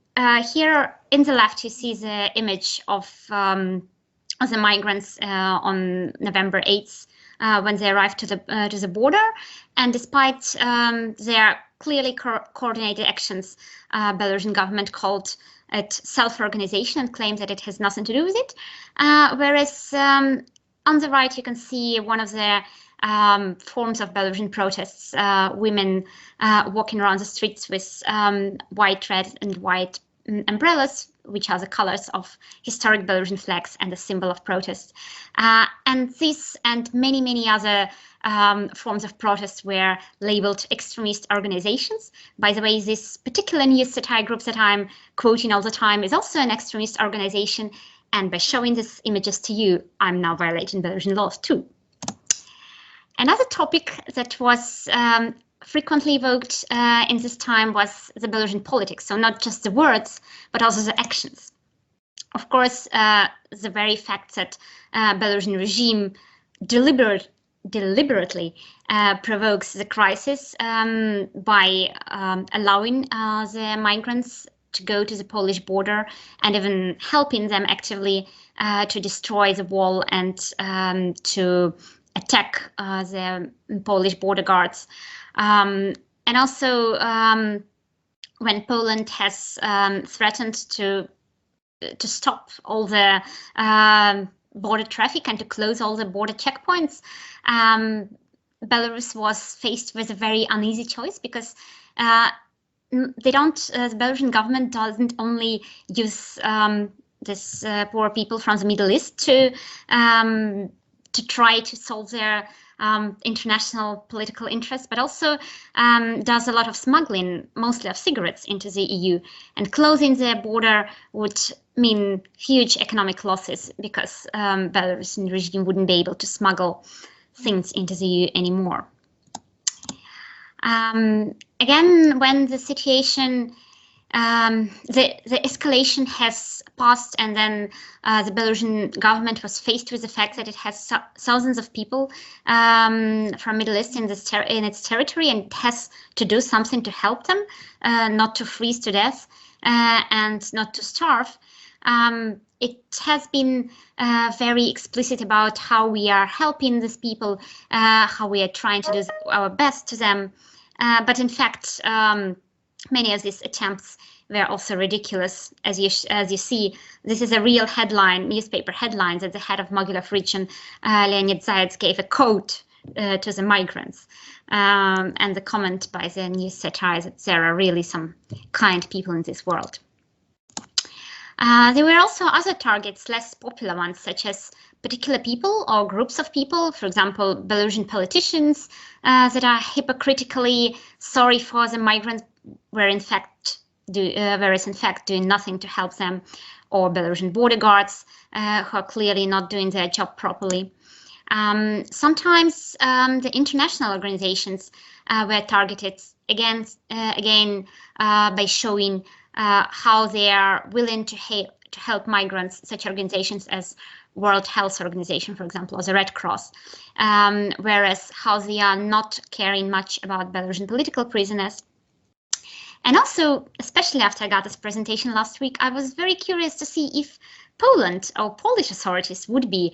[SPEAKER 6] here in the left, you see the image of the migrants on November 8th when they arrived to the border, and despite their clearly coordinated actions, Belarusian government called it self-organization and claimed that it has nothing to do with it. Whereas on the right, you can see one of the forms of Belarusian protests, women walking around the streets with white, red and white umbrellas, which are the colors of historic Belarusian flags and a symbol of protest. And this and many, many other forms of protest were labeled extremist organizations. By the way, this particular news satire group that I'm quoting all the time is also an extremist organization. And by showing these images to you, I'm now violating Belarusian laws too. Another topic that was frequently evoked in this time was the Belgian politics. So not just the words, but also the actions. Of course, the very fact that Belarusian regime deliberately provokes the crisis by allowing the migrants to go to the Polish border and even helping them actively to destroy the wall and to attack the Polish border guards. And also when Poland has threatened to stop all the border traffic and to close all the border checkpoints, Belarus was faced with a very uneasy choice, because they don't, the Belarusian government doesn't only use this poor people from the Middle East to try to solve their international political interests, but also does a lot of smuggling, mostly of cigarettes, into the EU. And closing the border would mean huge economic losses, because Belarusian regime wouldn't be able to smuggle things into the EU anymore. Again, when the situation, the escalation has passed, and then the Belarusian government was faced with the fact that it has thousands of people from Middle East in its territory, and it has to do something to help them, not to freeze to death and not to starve. It has been very explicit about how we are helping these people, how we are trying to do our best to them. But in fact, many of these attempts were also ridiculous. As you see, this is a real headline, newspaper headline, that the head of Mogilov region, Leonid Zayats, gave a quote to the migrants. And the comment by the news satire that there are really some kind people in this world. There were also other targets, less popular ones, such as particular people or groups of people, for example, Belarusian politicians that are hypocritically sorry for the migrants, whereas in fact doing nothing to help them, or Belarusian border guards who are clearly not doing their job properly. Sometimes the international organizations were targeted again by showing how they are willing to help migrants, such organizations as World Health Organization, for example, or the Red Cross, whereas how they are not caring much about Belarusian political prisoners. And also, especially after I got this presentation last week, I was very curious to see if Poland or Polish authorities would be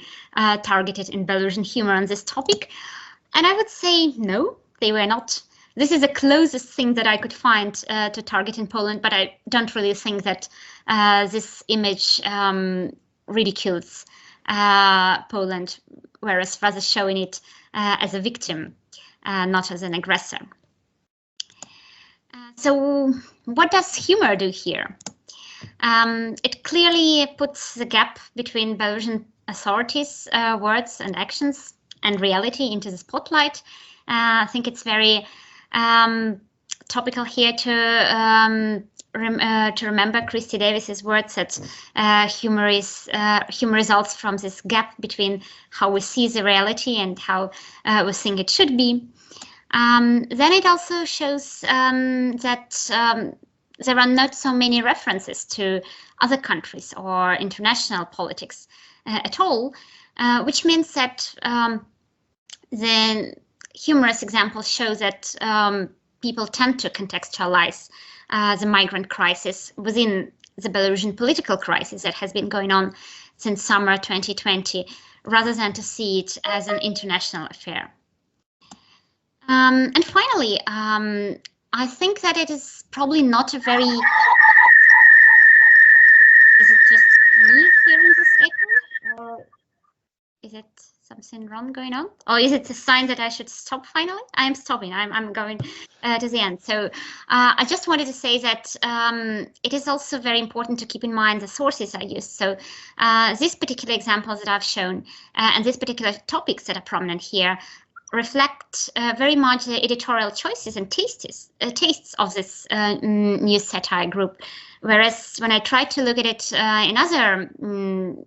[SPEAKER 6] targeted in Belarusian humor on this topic. And I would say no, they were not. This is the closest thing that I could find to target in Poland, but I don't really think that this image ridicules Poland, whereas rather showing it as a victim, not as an aggressor. So what does humor do here? It clearly puts the gap between Belarusian authorities' words and actions and reality into the spotlight. I think it's very topical here to remember Christy Davis's words that humor results from this gap between how we see the reality and how we think it should be. Then it also shows that there are not so many references to other countries or international politics at all, which means that the humorous examples show that people tend to contextualize the migrant crisis within the Belarusian political crisis that has been going on since summer 2020, rather than to see it as an international affair. And finally, I think that it is probably not a very... Is it just me hearing this echo, or is it something wrong going on? Or is it a sign that I should stop finally? I am stopping. I'm going to the end. So I just wanted to say that it is also very important to keep in mind the sources I used. So these particular examples that I've shown and these particular topics that are prominent here reflect very much the editorial choices and tastes of this news satire group. Whereas when I tried to look at it in other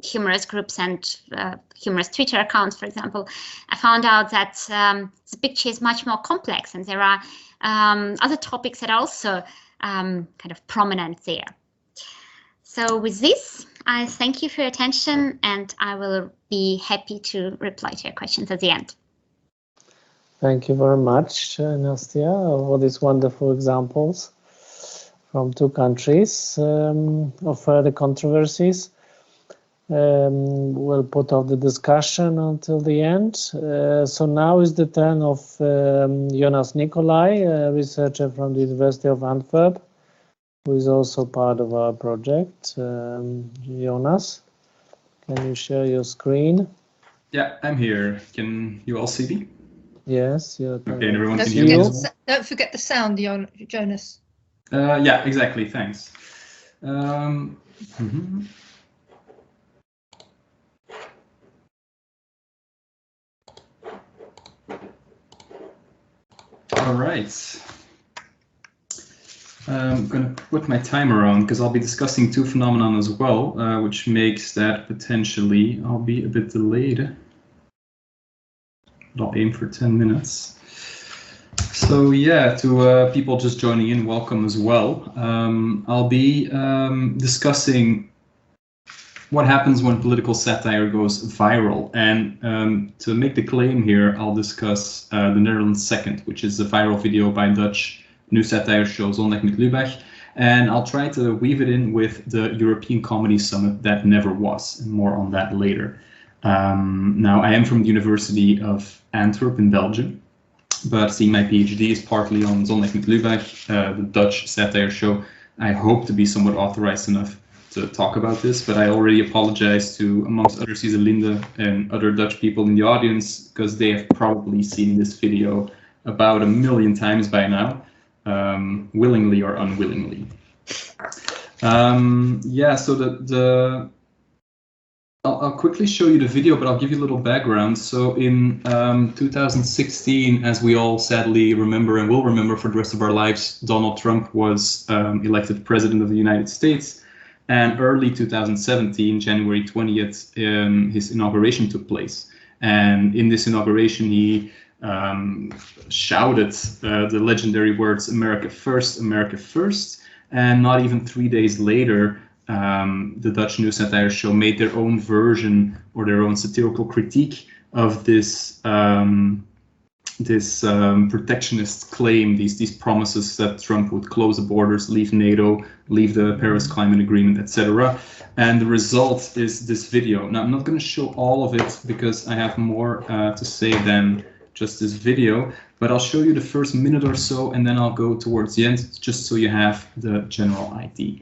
[SPEAKER 6] humorous groups and humorous Twitter accounts, for example, I found out that the picture is much more complex, and there are other topics that are also kind of prominent there. So with this, I thank you for your attention, and I will be happy to reply to your questions at the end.
[SPEAKER 3] Thank you very much, Anastasia, for these wonderful examples from two countries of further controversies. We'll put off the discussion until the end. So now is the turn of Jonas Nicolai, a researcher from the University of Antwerp, who is also part of our project. Jonas, can you share your screen?
[SPEAKER 2] Yeah, I'm here. Can you all see me?
[SPEAKER 3] Yes.
[SPEAKER 2] Okay, and everyone
[SPEAKER 1] Don't
[SPEAKER 2] can hear me?
[SPEAKER 1] Don't forget the sound, Jonas.
[SPEAKER 2] Yeah, exactly. Thanks. All right. I'm going to put my timer on because I'll be discussing two phenomena as well, which makes that potentially I'll be a bit delayed. But I'll aim for 10 minutes. So yeah, to people just joining in, welcome as well. I'll be discussing what happens when political satire goes viral. And to make the claim here, I'll discuss the Netherlands Second, which is a viral video by Dutch news satire show Zondag met Lubach. And I'll try to weave it in with the European Comedy Summit that never was, and more on that later. Now, I am from the University of Antwerp in Belgium, but seeing my PhD is partly on Zondag met Lubach, the Dutch satire show. I hope to be somewhat authorized enough to talk about this, but I already apologize to, amongst others, Linde and other Dutch people in the audience, because they have probably seen this video about 1 million times by now, willingly or unwillingly. Yeah, so I'll quickly show you the video, but I'll give you a little background. So in 2016, as we all sadly remember and will remember for the rest of our lives, Donald Trump was elected president of the United States. And early 2017, January 20th, his inauguration took place. And in this inauguration, he shouted the legendary words, "America first, America first." And not even 3 days later, the Dutch news satire show made their own version or their own satirical critique of this protectionist claim, these promises that Trump would close the borders, leave NATO, leave the Paris Climate Agreement, etc. And the result is this video. Now, I'm not going to show all of it because I have more to say than just this video, but I'll show you the first minute or so, and then I'll go towards the end, just so you have the general idea.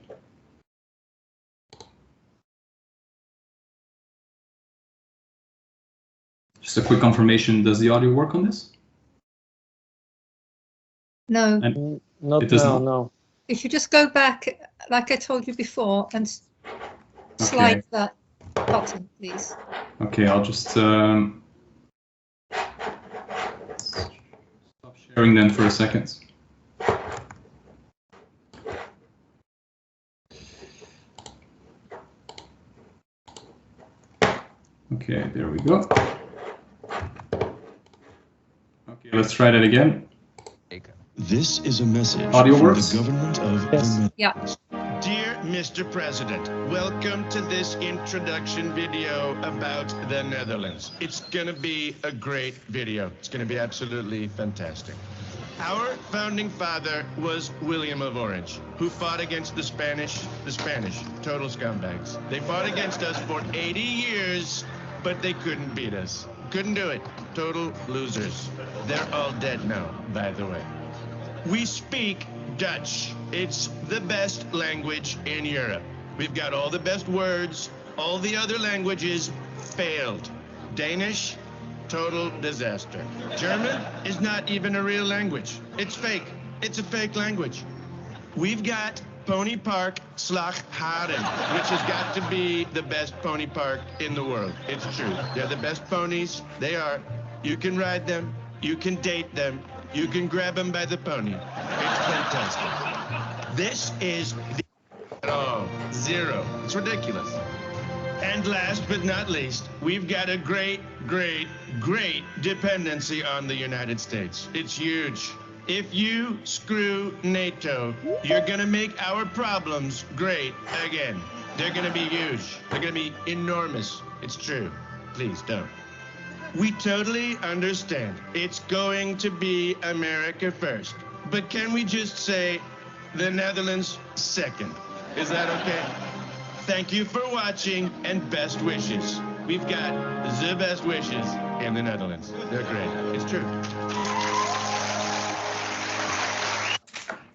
[SPEAKER 2] Just a quick confirmation, does the audio work on this?
[SPEAKER 1] No.
[SPEAKER 2] And
[SPEAKER 3] Not
[SPEAKER 2] it does
[SPEAKER 3] now,
[SPEAKER 2] not?
[SPEAKER 3] no.
[SPEAKER 1] If you just go back, like I told you before, and slide that button, please.
[SPEAKER 2] Okay, I'll just stop sharing then for a second. Okay, there we go. Okay, let's try that again.
[SPEAKER 7] This is a message
[SPEAKER 2] Audio
[SPEAKER 7] from
[SPEAKER 2] works?
[SPEAKER 7] the government of
[SPEAKER 3] Yes.
[SPEAKER 7] the
[SPEAKER 1] Yeah.
[SPEAKER 8] Dear Mr. President, welcome to this introduction video about the Netherlands. It's going to be a great video. It's going to be absolutely fantastic. Our founding father was William of Orange, who fought against the Spanish, total scumbags. They fought against us for 80 years, but they couldn't beat us. Couldn't do it. Total losers. They're all dead now, by the way. We speak Dutch. It's the best language in Europe. We've got all the best words. All the other languages failed. Danish, total disaster. German is not even a real language. It's fake. It's a fake language. We've got Pony Park Slagharen, which has got to be the best pony park in the world. It's true. They're the best ponies. They are. You can ride them. You can date them. You can grab them by the pony. It's fantastic. This is zero. It's ridiculous. And last but not least, we've got a great dependency on the United States. It's huge. If you screw NATO, you're gonna make our problems great again. They're gonna be huge. They're gonna be enormous. It's true. Please don't. We totally understand. It's going to be America first. But can we just say the Netherlands second? Is that okay? Thank you for watching and best wishes. We've got the best wishes in the Netherlands. They're great. It's true.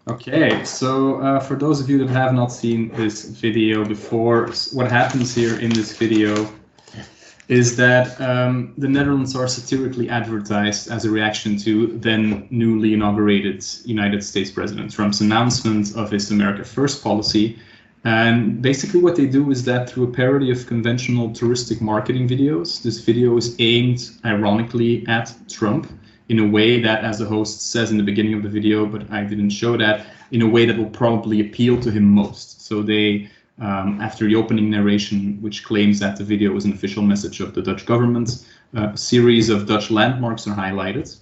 [SPEAKER 2] Okay, so for those of you that have not seen this video before, what happens here in this video is that the Netherlands are satirically advertised as a reaction to then newly inaugurated United States President Trump's announcement of his America First policy. And basically what they do is that through a parody of conventional touristic marketing videos, this video is aimed ironically at Trump in a way that, as the host says in the beginning of the video, but I didn't show that, in a way that will probably appeal to him most. So they, after the opening narration, which claims that the video is an official message of the Dutch government, a series of Dutch landmarks are highlighted,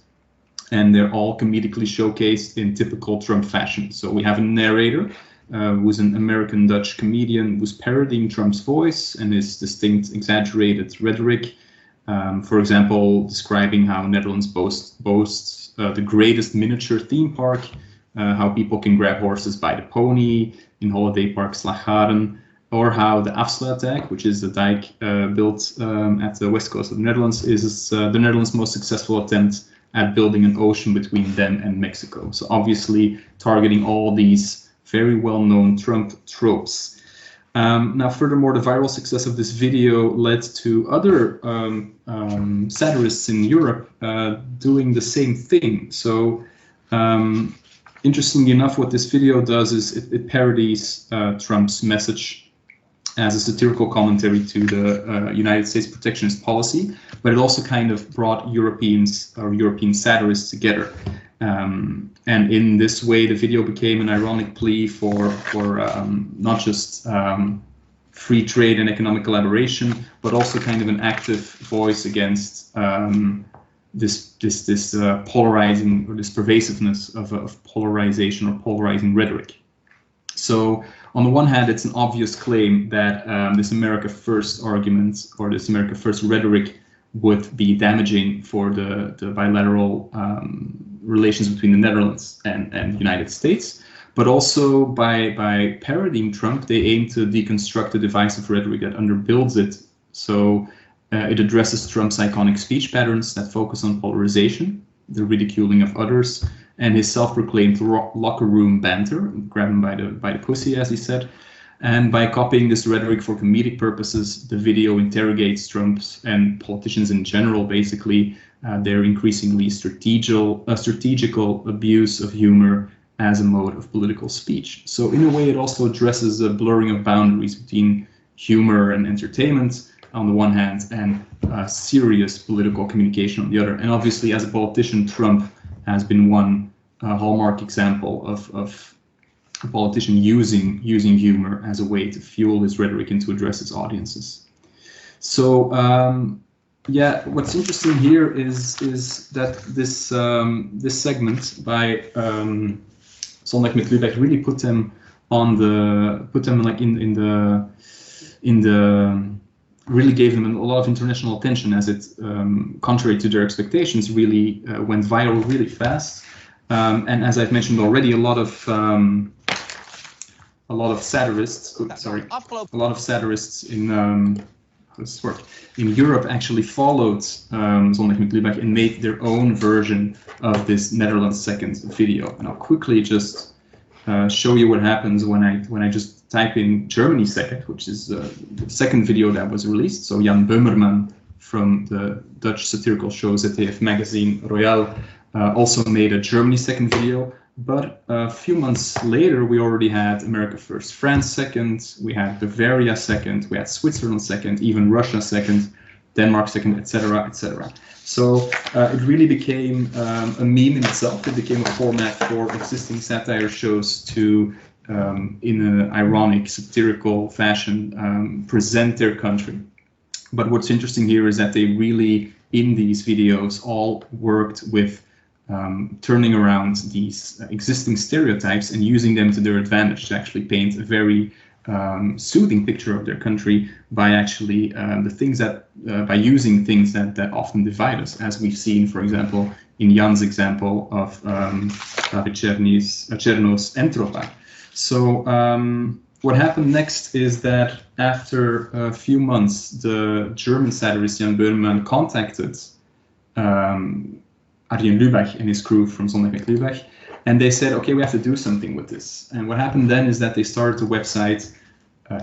[SPEAKER 2] and they're all comedically showcased in typical Trump fashion. So we have a narrator who's an American-Dutch comedian who's parodying Trump's voice and his distinct, exaggerated rhetoric. For example, describing how Netherlands boasts the greatest miniature theme park, how people can grab horses by the pony in holiday park Slagharen, or how the Afsluitdijk, which is a dike built at the west coast of the Netherlands, is the Netherlands' most successful attempt at building an ocean between them and Mexico. So obviously targeting all these very well-known Trump tropes. Now, furthermore, the viral success of this video led to other satirists in Europe doing the same thing. So, interestingly enough, what this video does is it parodies Trump's message as a satirical commentary to the United States protectionist policy, but it also kind of brought Europeans or European satirists together. And in this way, the video became an ironic plea for not just free trade and economic collaboration, but also kind of an active voice against this polarizing or this pervasiveness of polarization or polarizing rhetoric. So on the one hand, it's an obvious claim that this America First argument or this America First rhetoric would be damaging for the bilateral relations between the Netherlands and the United States, but also by parodying Trump, they aim to deconstruct the divisive rhetoric that underbuilds it. So it addresses Trump's iconic speech patterns that focus on polarization, the ridiculing of others, and his self-proclaimed locker room banter, grab him by the pussy, as he said. And by copying this rhetoric for comedic purposes, the video interrogates Trump's and politicians in general, basically, their increasingly strategical abuse of humor as a mode of political speech. So in a way, it also addresses a blurring of boundaries between humor and entertainment on the one hand and serious political communication on the other. And obviously, as a politician, Trump has been one hallmark example of a politician using humor as a way to fuel his rhetoric and to address his audiences. So yeah, what's interesting here is that this this segment by Zondag met Lübeck really put them like in the really gave them a lot of international attention, as it, contrary to their expectations, really went viral really fast. And as I've mentioned already, a lot of satirists, a lot of satirists in how does this work? In Europe actually followed Zondag met Lübeck and made their own version of this Netherlands second video. And I'll quickly just show you what happens when I just type in Germany second, which is the second video that was released. So Jan Böhmermann from the Dutch satirical show ZDF magazine Royal also made a Germany second video. But a few months later, we already had America first, France second, we had Bavaria second, we had Switzerland second, even Russia second, Denmark second, etc., etc. So it really became a meme in itself. It became a format for existing satire shows to, in an ironic, satirical fashion, present their country. But what's interesting here is that they really, in these videos, all worked with turning around these existing stereotypes and using them to their advantage to actually paint a very soothing picture of their country by actually the things that by using things that often divide us, as we've seen, for example, in Jan's example of David Cherno's Entropa. So what happened next is that after a few months, the German satirist Jan Böhmermann contacted Arjen Lübeck and his crew from Zondag met Lübeck, and they said, okay, we have to do something with this. And what happened then is that they started a website,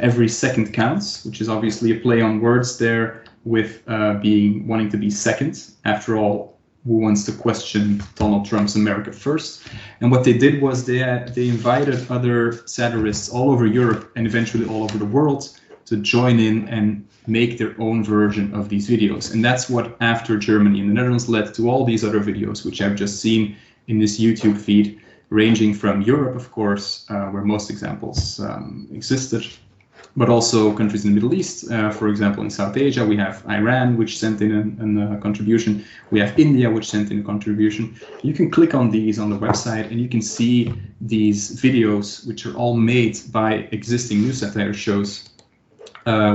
[SPEAKER 2] Every Second Counts, which is obviously a play on words there with wanting to be second. After all, who wants to question Donald Trump's America first? And what they did was they invited other satirists all over Europe and eventually all over the world to join in and make their own version of these videos. And that's what, after Germany and the Netherlands, led to all these other videos, which I've just seen in this YouTube feed, ranging from Europe, of course, where most examples existed, but also countries in the Middle East. For example, in South Asia, we have Iran, which sent in a contribution. We have India, which sent in a contribution. You can click on these on the website and you can see these videos, which are all made by existing news satire shows,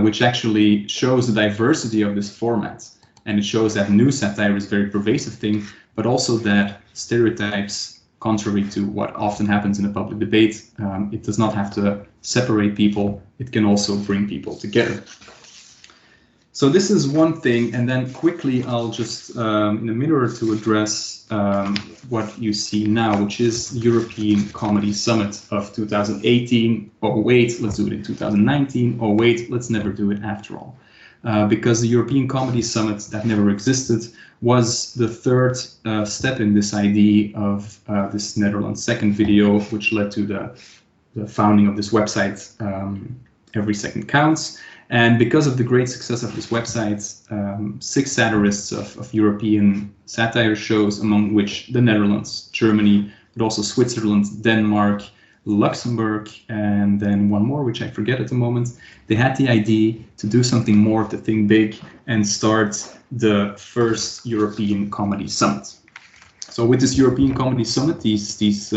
[SPEAKER 2] which actually shows the diversity of this format. And it shows that news satire is a very pervasive thing, but also that stereotypes, contrary to what often happens in a public debate, it does not have to separate people. It can also bring people together. So this is one thing, and then quickly I'll just, in a minute or two, address what you see now, which is European Comedy Summit of 2018. Oh wait, let's do it in 2019. Oh wait, let's never do it after all. Because the European Comedy Summit that never existed was the third step in this idea of this Netherlands second video, which led to the founding of this website, Every Second Counts. And because of the great success of this website, 6 satirists of European satire shows, among which the Netherlands, Germany, but also Switzerland, Denmark, Luxembourg, and then one more, which I forget at the moment, they had the idea to do something more, to think big, and start the first European Comedy Summit. So with this European Comedy Summit, these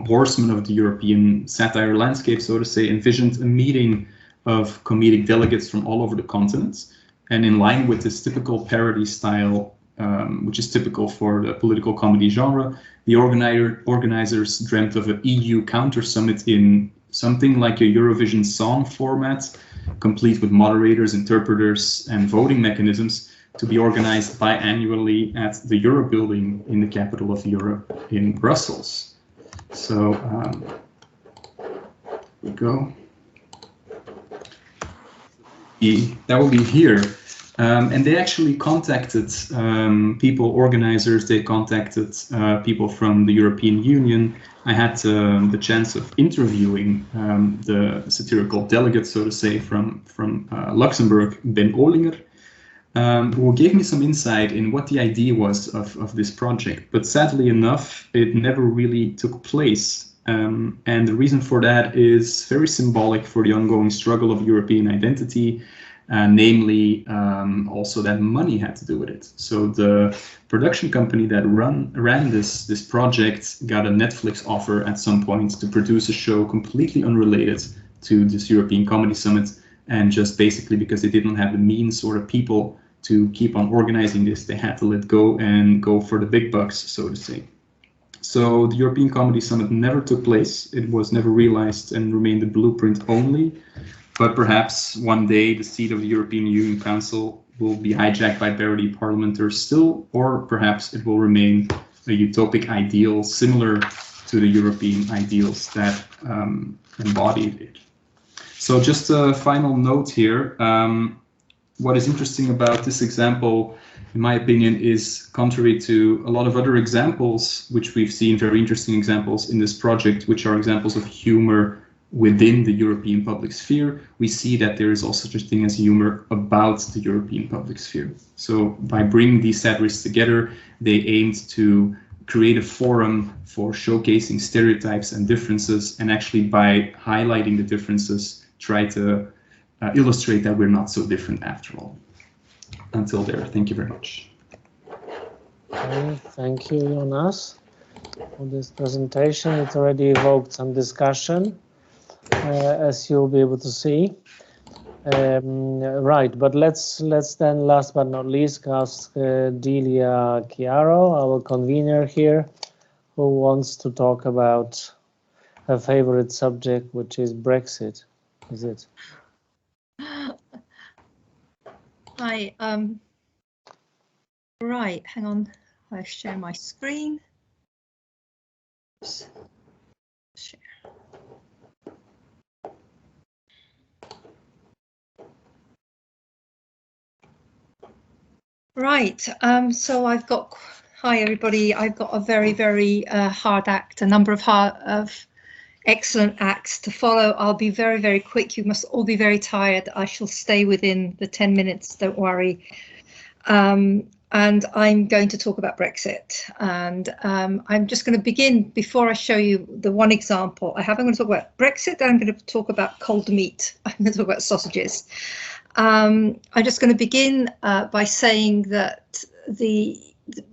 [SPEAKER 2] horsemen of the European satire landscape, so to say, envisioned a meeting of comedic delegates from all over the continent. And in line with this typical parody style, which is typical for the political comedy genre, the organizers dreamt of an EU counter summit in something like a Eurovision song format, complete with moderators, interpreters, and voting mechanisms, to be organized biannually at the Euro building in the capital of Europe in Brussels. So here we go. That will be here. And they actually contacted people, organizers, they contacted people from the European Union. I had the chance of interviewing the satirical delegate, so to say, from Luxembourg, Ben Olinger, who gave me some insight in what the idea was of this project. But sadly enough, it never really took place. And the reason for that is very symbolic for the ongoing struggle of European identity namely also that money had to do with it. So the production company that ran this project got a Netflix offer at some point to produce a show completely unrelated to this European Comedy Summit, and just basically because they didn't have the means or the people to keep on organizing this, they had to let go and go for the big bucks, so to say. So the European Comedy Summit never took place. It was never realized and remained a blueprint only. But perhaps one day the seat of the European Union Council will be hijacked by parody parliamenters still, or perhaps it will remain a utopic ideal similar to the European ideals that embodied it. So just a final note here. What is interesting about this example, in my opinion, is contrary to a lot of other examples, which we've seen, very interesting examples in this project, which are examples of humor within the European public sphere, we see that there is also such a thing as humor about the European public sphere. So by bringing these satirists together, they aimed to create a forum for showcasing stereotypes and differences, and actually by highlighting the differences, try to illustrate that we're not so different after all. Until there, thank you very much.
[SPEAKER 3] Okay, thank you, Jonas, for this presentation. It already evoked some discussion, as you'll be able to see. Right, but let's then, last but not least, ask Delia Chiaro, our convener here, who wants to talk about her favorite subject, which is Brexit. Is it?
[SPEAKER 1] Hi. Right, hang on. I share my screen. Oops. Share. Right. So I've got. Hi everybody. I've got a very, very hard act. A number of excellent acts to follow. I'll be very, very quick. You must all be very tired. I shall stay within the 10 minutes, don't worry. And I'm going to talk about Brexit. And I'm just going to begin, before I show you the one example I have, I'm going to talk about Brexit, then I'm going to talk about cold meat. I'm going to talk about sausages. I'm just going to begin by saying that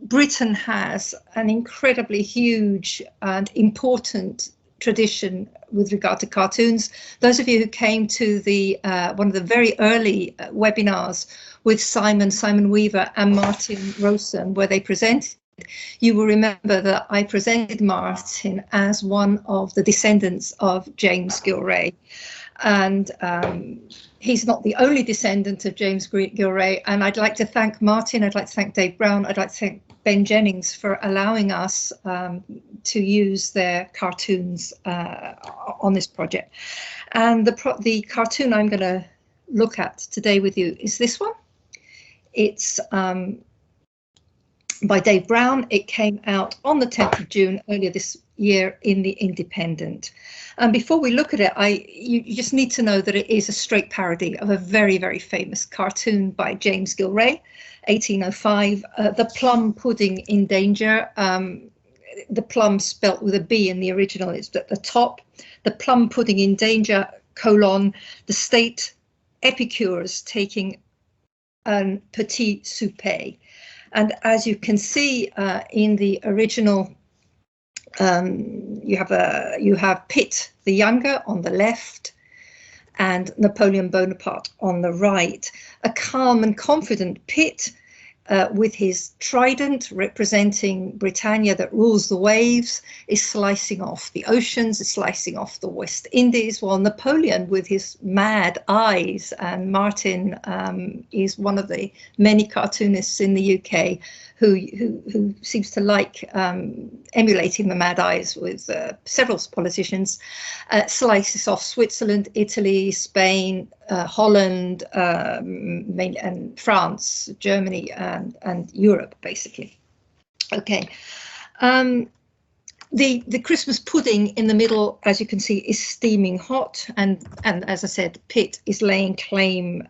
[SPEAKER 1] Britain has an incredibly huge and important tradition with regard to cartoons. Those of you who came to the one of the very early webinars with Simon Weaver and Martin Rosen, where they presented, you will remember that I presented Martin as one of the descendants of James Gillray. And he's not the only descendant of James Gillray. And I'd like to thank Martin, I'd like to thank Dave Brown, I'd like to thank Ben Jennings for allowing us to use their cartoons on this project. And the cartoon I'm going to look at today with you is this one. It's by Dave Brown. It came out on the 10th of June earlier this year in The Independent. And before we look at it, you just need to know that it is a straight parody of a very, very famous cartoon by James Gillray, 1805, The Plum Pudding in Danger. The plum spelt with a B in the original is at the top. The Plum Pudding in Danger, the state epicures taking un petit souper. And as you can see in the original, you have Pitt the Younger on the left and Napoleon Bonaparte on the right. A calm and confident Pitt with his trident representing Britannia that rules the waves is slicing off the oceans, is slicing off the West Indies, while Napoleon with his mad eyes, and Martin is one of the many cartoonists in the UK who seems to like emulating the mad eyes with several politicians, slices off Switzerland, Italy, Spain, Holland, and France, Germany, and Europe, basically. Okay. The Christmas pudding in the middle, as you can see, is steaming hot, and as I said, Pitt is laying claim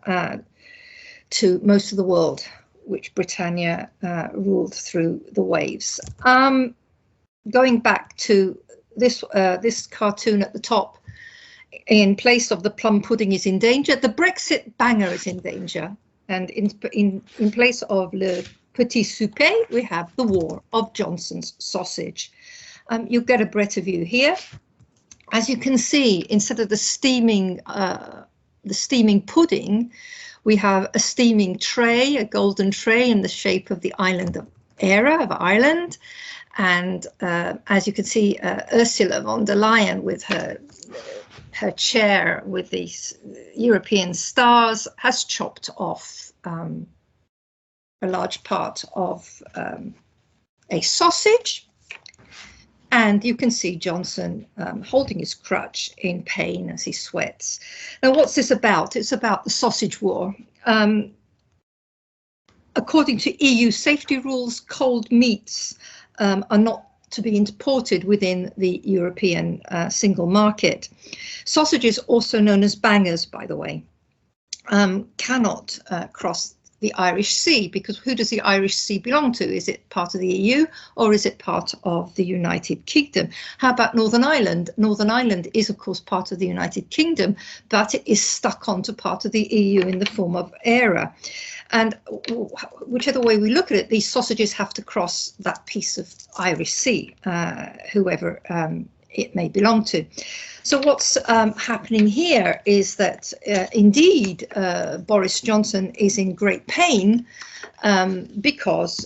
[SPEAKER 1] to most of the world, which Britannia ruled through the waves. Going back to this cartoon at the top, in place of the plum pudding is in danger. The Brexit banger is in danger. And in place of le petit souper, we have the war of Johnson's sausage. You get a better view here. As you can see, instead of the steaming pudding, we have a steaming tray, a golden tray in the shape of the island of Ireland. And as you can see, Ursula von der Leyen with her chair with these European stars has chopped off a large part of a sausage. And you can see Johnson holding his crutch in pain as he sweats. Now, what's this about? It's about the sausage war. According to EU safety rules, cold meats are not to be imported within the European single market. Sausages, also known as bangers, by the way, cannot cross the Irish Sea, because who does the Irish Sea belong to? Is it part of the EU or is it part of the United Kingdom? How about Northern Ireland? Northern Ireland is, of course, part of the United Kingdom, but it is stuck onto part of the EU in the form of ERA. And whichever way we look at it, these sausages have to cross that piece of Irish Sea, whoever it may belong to. So what's happening here is that indeed Boris Johnson is in great pain because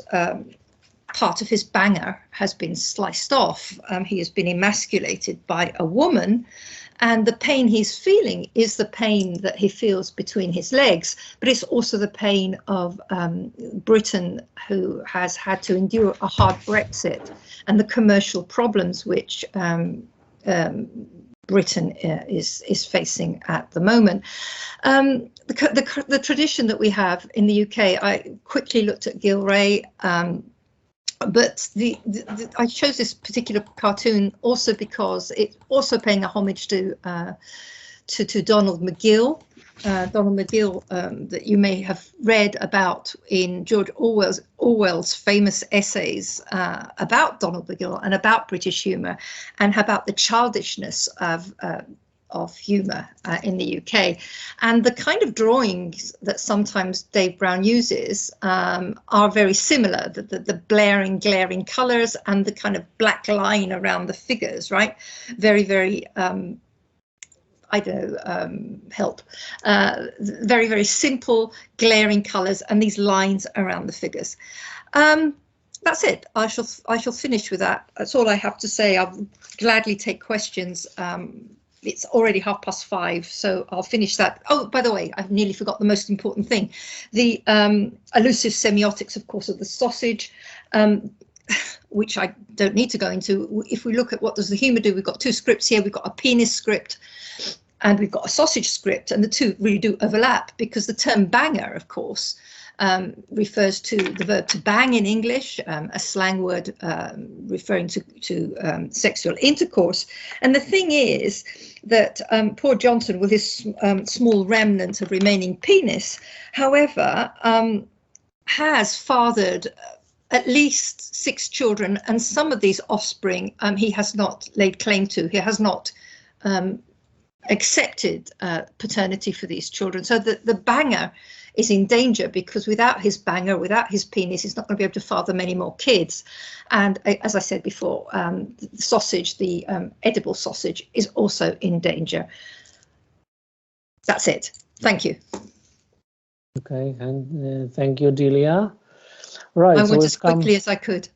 [SPEAKER 1] part of his banger has been sliced off. He has been emasculated by a woman, and the pain he's feeling is the pain that he feels between his legs, but it's also the pain of Britain, who has had to endure a hard Brexit and the commercial problems which Britain is facing at the moment. The tradition that we have in the UK, I quickly looked at Gilray, but I chose this particular cartoon also because it's also paying a homage to Donald McGill. Donald McGill, that you may have read about in George Orwell's famous essays about Donald McGill and about British humour, and about the childishness of humour in the UK. And the kind of drawings that sometimes Dave Brown uses are very similar, the glaring colours and the kind of black line around the figures, right? Very, very I don't know, help. Very, very simple, glaring colours and these lines around the figures. That's it. I shall finish with that. That's all I have to say. I'll gladly take questions. It's already 5:30, so I'll finish that. Oh, by the way, I've nearly forgot the most important thing. The elusive semiotics, of course, of the sausage, which I don't need to go into. If we look at what does the humour do, we've got two scripts here. We've got a penis script and we've got a sausage script, and the two really do overlap, because the term banger, of course, refers to the verb to bang in English, a slang word referring to sexual intercourse. And the thing is that poor Johnson, with his small remnant of remaining penis, however, has fathered at least 6 children, and some of these offspring he has not laid claim to. He has not accepted paternity for these children. So the banger is in danger, because without his banger, without his penis, he's not going to be able to father many more kids. And as I said before, the sausage, the edible sausage, is also in danger. That's it. Thank you.
[SPEAKER 3] Okay, and thank you, Delia. Right,
[SPEAKER 1] I went as quickly as I could.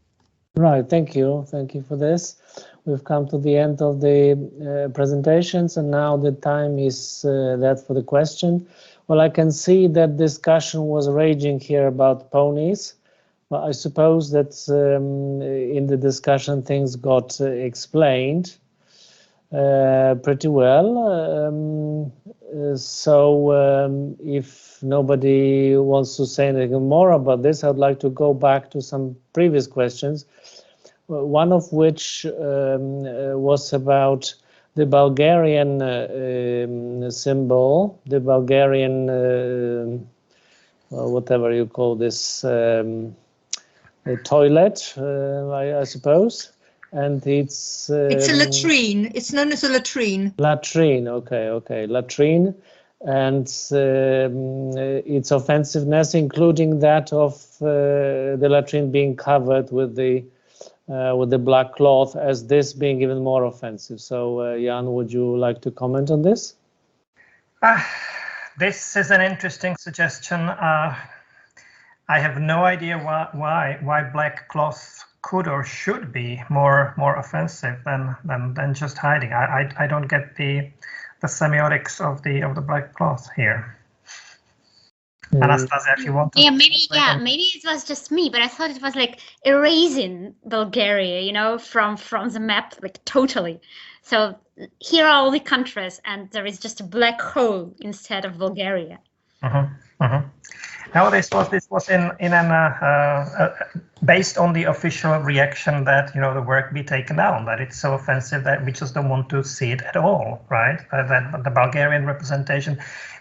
[SPEAKER 3] Right, thank you for this. We've come to the end of the presentations, and now the time is that for the question. Well, I can see that discussion was raging here about ponies. Well, I suppose that in the discussion things got explained pretty well. So if nobody wants to say anything more about this, I'd like to go back to some previous questions. One of which was about the Bulgarian symbol, the Bulgarian, whatever you call this, toilet, I suppose. and it's
[SPEAKER 1] a latrine. It's known as a latrine.
[SPEAKER 3] Latrine, okay, latrine, and its offensiveness, including that of the latrine being covered with the black cloth, as this being even more offensive. So, Jan, would you like to comment on this?
[SPEAKER 5] This is an interesting suggestion. I have no idea why black cloth could or should be more offensive than just hiding. I don't get the semiotics of the black cloth here. Anastasia, if you want to.
[SPEAKER 6] Maybe it was just me, but I thought it was like erasing Bulgaria, you know, from the map, like totally. So here are all the countries, and there is just a black hole instead of Bulgaria.
[SPEAKER 5] No, this was in based on the official reaction that, you know, the work be taken down, that it's so offensive that we just don't want to see it at all, right? That the Bulgarian representation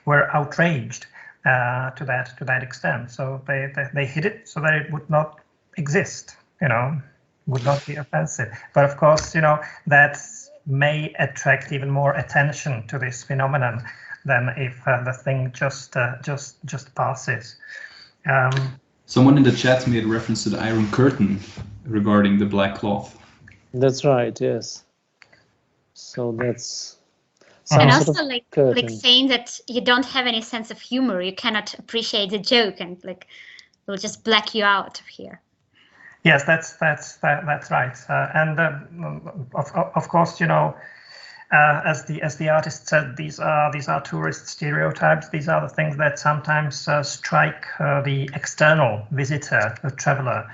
[SPEAKER 5] were outraged to that extent, so they hid it so that it would not exist, you know, would not be offensive. But of course, you know, that may attract even more attention to this phenomenon than if the thing just passes.
[SPEAKER 2] Someone in the chat made reference to the Iron Curtain regarding the black cloth.
[SPEAKER 3] That's right, yes. So that's
[SPEAKER 6] and also like saying that you don't have any sense of humor, you cannot appreciate the joke, and like it'll just black you out of here.
[SPEAKER 5] Yes, that's right. And of course, you know, as the artist said, these are tourist stereotypes. These are the things that sometimes strike the external visitor, the traveler,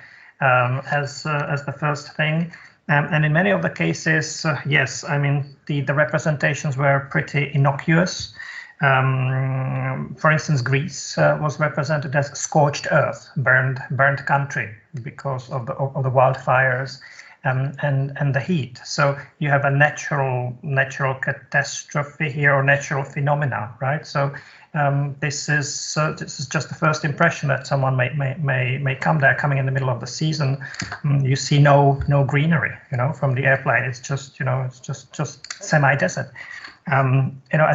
[SPEAKER 5] as the first thing. And in many of the cases, yes, I mean the representations were pretty innocuous. For instance, Greece was represented as scorched earth, burned country, because of the wildfires and the heat. So you have a natural catastrophe here, or natural phenomena, right? So this is just the first impression that someone may come there, coming in the middle of the season. You see no greenery, you know, from the airplane. It's just, you know, it's just semi-desert. You know,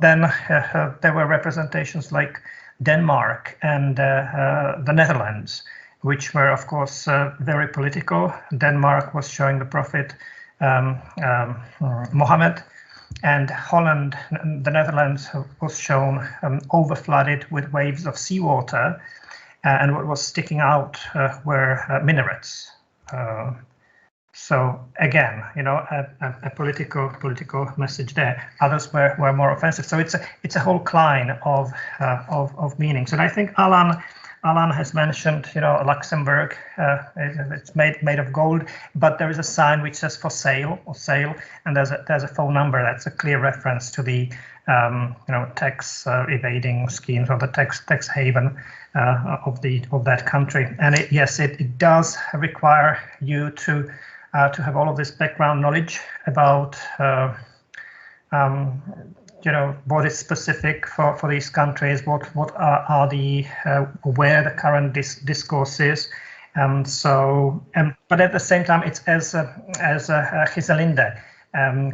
[SPEAKER 5] then there were representations like Denmark and the Netherlands, which were, of course, very political. Denmark was showing the prophet Mohammed, and Holland, the Netherlands, was shown overflooded with waves of seawater, and what was sticking out were minarets. So again, you know, a political message there. Others were more offensive. So it's a whole cline of meanings. And I think Alan has mentioned, you know, Luxembourg. It's made of gold, but there is a sign which says for sale, and there's a phone number. That's a clear reference to the you know, tax evading schemes, or the tax haven of that country. And it does require you to have all of this background knowledge about you know, what is specific for these countries, what are the where the current discourse is. But at the same time, it's as Giselinde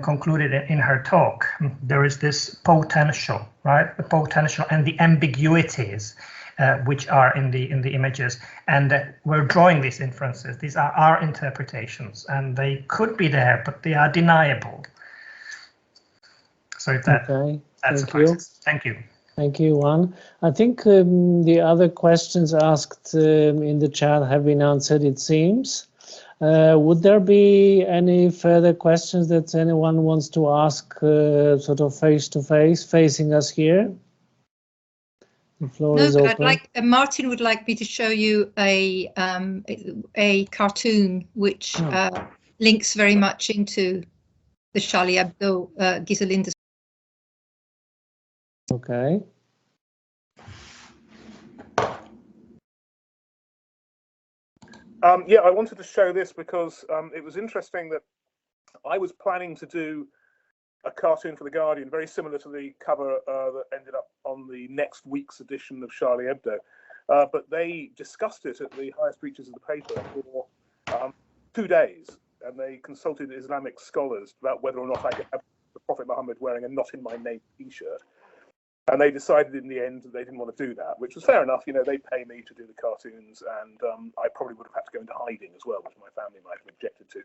[SPEAKER 5] concluded in her talk, there is this potential, right? The potential and the ambiguities which are in the images, and we're drawing these inferences. These are our interpretations, and they could be there, but they are deniable. So that's thank you.
[SPEAKER 3] Thank you, Juan. I think the other questions asked in the chat have been answered, it seems. Would there be any further questions that anyone wants to ask sort of face to face, facing us here? The floor is open.
[SPEAKER 1] I'd like Martin would like me to show you a cartoon which links very much into the Charlie Hebdo Giselinde.
[SPEAKER 3] Okay.
[SPEAKER 7] Yeah, I wanted to show this because it was interesting that I was planning to do a cartoon for The Guardian, very similar to the cover that ended up on the next week's edition of Charlie Hebdo. But they discussed it at the highest reaches of the paper for 2 days. and they consulted Islamic scholars about whether or not I could have the Prophet Muhammad wearing a "Not in My Name" T-shirt. And they decided in the end that they didn't want to do that, which was fair enough. You know, they pay me to do the cartoons, and I probably would have had to go into hiding as well, which my family might have objected to.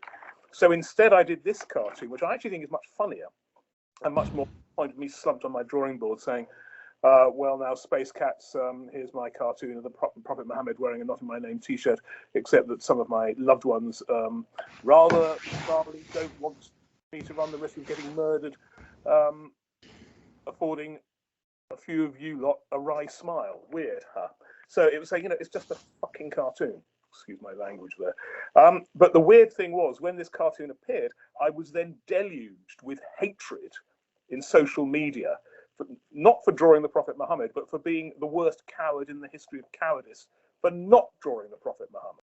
[SPEAKER 7] So instead, I did this cartoon, which I actually think is much funnier and much more point of me slumped on my drawing board saying, well, now, Space Cats, here's my cartoon of the Prophet Muhammad wearing a "Not in My Name" T-shirt, except that some of my loved ones rather don't want me to run the risk of getting murdered, affording a few of you lot a wry smile. Weird, huh? So it was saying, you know, it's just a fucking cartoon. Excuse my language there. But the weird thing was, when this cartoon appeared, I was then deluged with hatred in social media, not for drawing the Prophet Muhammad, but for being the worst coward in the history of cowardice, for not drawing the Prophet Muhammad.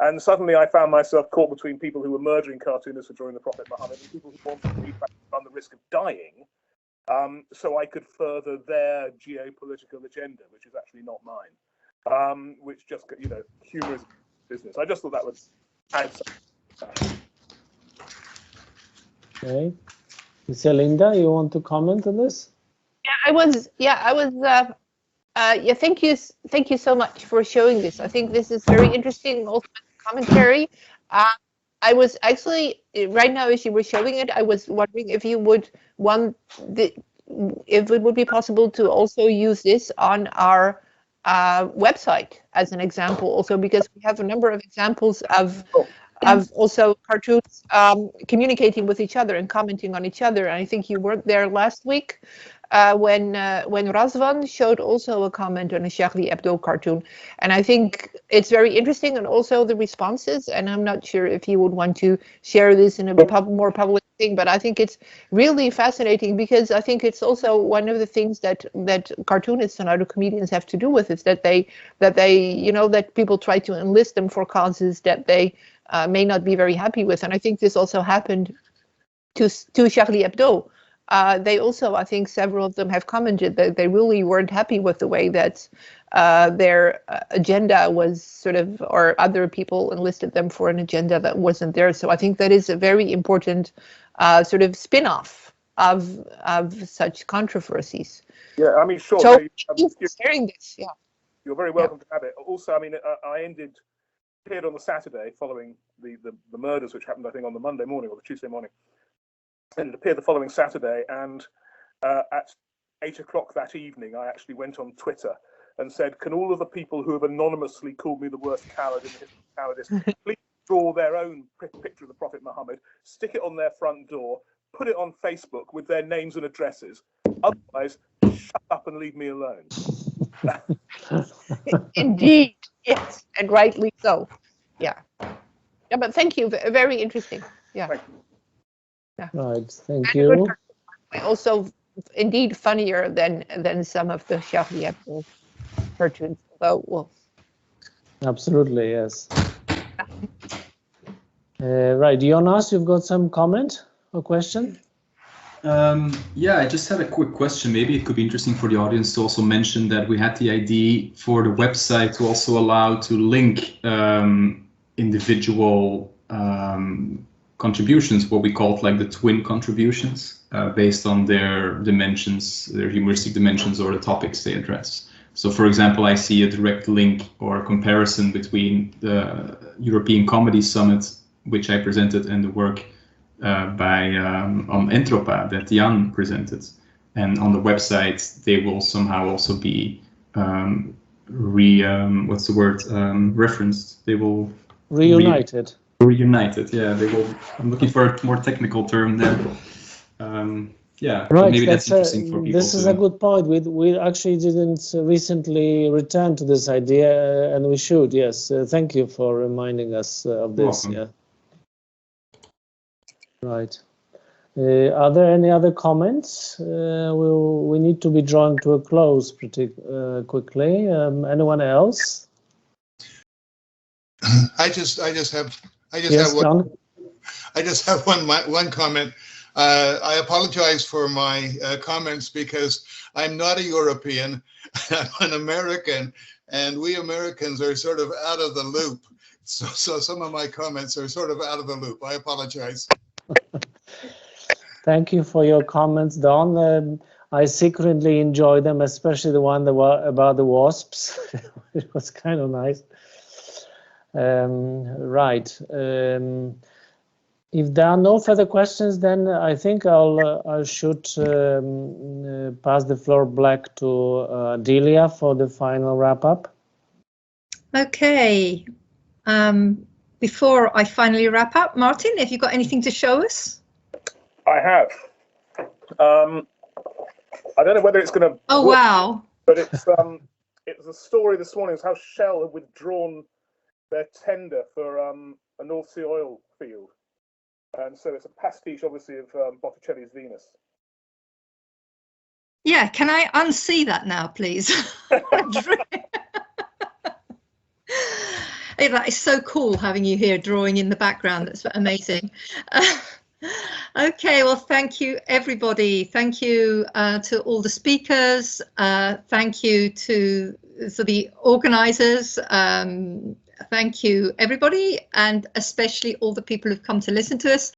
[SPEAKER 7] And suddenly I found myself caught between people who were murdering cartoonists for drawing the Prophet Muhammad and people who wanted me to run the risk of dying, so I could further their geopolitical agenda, which is actually not mine, which just, you know, humour is business. I just thought that would add something.
[SPEAKER 3] Okay. Linda, you want to comment on this?
[SPEAKER 4] Thank you so much for showing this. I think this is very interesting, also commentary. I was actually, right now as you were showing it, I was wondering if you would if it would be possible to also use this on our website as an example, also because we have a number of examples of also cartoons communicating with each other and commenting on each other. And I think you weren't there last week when Razvan showed also a comment on a Charlie Hebdo cartoon. And I think it's very interesting, and also the responses. And I'm not sure if you would want to share this in a more public thing, but I think it's really fascinating, because I think it's also one of the things that cartoonists and other comedians have to do with, is that they you know, that people try to enlist them for causes that they may not be very happy with. And I think this also happened to Charlie Hebdo. They also, I think several of them have commented that they really weren't happy with the way that their agenda was sort of, or other people enlisted them for an agenda that wasn't there. So I think that is a very important sort of spin-off of such controversies.
[SPEAKER 7] Yeah, I mean, sure.
[SPEAKER 4] So thank you for sharing this. Yeah,
[SPEAKER 7] you're very welcome to have it. Also, I mean, I appeared on the Saturday following the murders, which happened, I think, on the Monday morning or the Tuesday morning. And it appeared the following Saturday, and at 8 o'clock that evening, I actually went on Twitter and said, can all of the people who have anonymously called me the worst coward in the history of cowardice please draw their own picture of the Prophet Muhammad, stick it on their front door, put it on Facebook with their names and addresses. Otherwise, shut up and leave me alone.
[SPEAKER 4] Indeed, yes, and rightly so. Yeah, but thank you. Very interesting. Yeah.
[SPEAKER 7] Thank you.
[SPEAKER 4] Yeah.
[SPEAKER 3] Right, thank you.
[SPEAKER 4] Also, indeed, funnier than some of the Charlie Hebdo cartoons. Well,
[SPEAKER 3] absolutely, yes. Right, Jonas, you've got some comment or question?
[SPEAKER 2] Yeah, I just had a quick question. Maybe it could be interesting for the audience to also mention that we had the idea for the website to also allow to link individual contributions, what we called like the twin contributions, based on their dimensions, their humoristic dimensions, or the topics they address. So, for example, I see a direct link or a comparison between the European Comedy Summit, which I presented, and the work by on Entropa that Jan presented. And on the website, they will somehow also be referenced. They will
[SPEAKER 3] reunited.
[SPEAKER 2] Reunited, yeah. They will. I'm looking for a more technical term there. Yeah,
[SPEAKER 3] right.
[SPEAKER 2] Maybe that's interesting for people.
[SPEAKER 3] This is a good point. We actually didn't recently return to this idea, and we should. Yes, thank you for reminding us of this.
[SPEAKER 2] Welcome.
[SPEAKER 3] Yeah. Right. Are there any other comments? We need to be drawn to a close pretty quickly. Anyone else?
[SPEAKER 9] I just have one comment. I apologize for my comments because I'm not a European. I'm an American, and we Americans are sort of out of the loop. So some of my comments are sort of out of the loop. I apologize.
[SPEAKER 3] Thank you for your comments, Don. I secretly enjoyed them, especially the one about the wasps. It was kind of nice. Right. If there are no further questions, then I think I should pass the floor back to Delia for the final wrap-up.
[SPEAKER 1] Okay. Before I finally wrap up, Martin, have you got anything to show us?
[SPEAKER 7] I have. I don't know whether it's going to.
[SPEAKER 1] Oh,
[SPEAKER 7] work,
[SPEAKER 1] wow.
[SPEAKER 7] But it's it was a story this morning. It's how Shell have withdrawn their tender for a North Sea oil field, and so it's a pastiche, obviously, of Botticelli's Venus.
[SPEAKER 1] Yeah, can I unsee that now, please? That is so cool having you here drawing in the background. That's amazing. Okay, well, thank you, everybody. Thank you to all the speakers. Thank you to the organisers. Thank you, everybody, and especially all the people who've come to listen to us.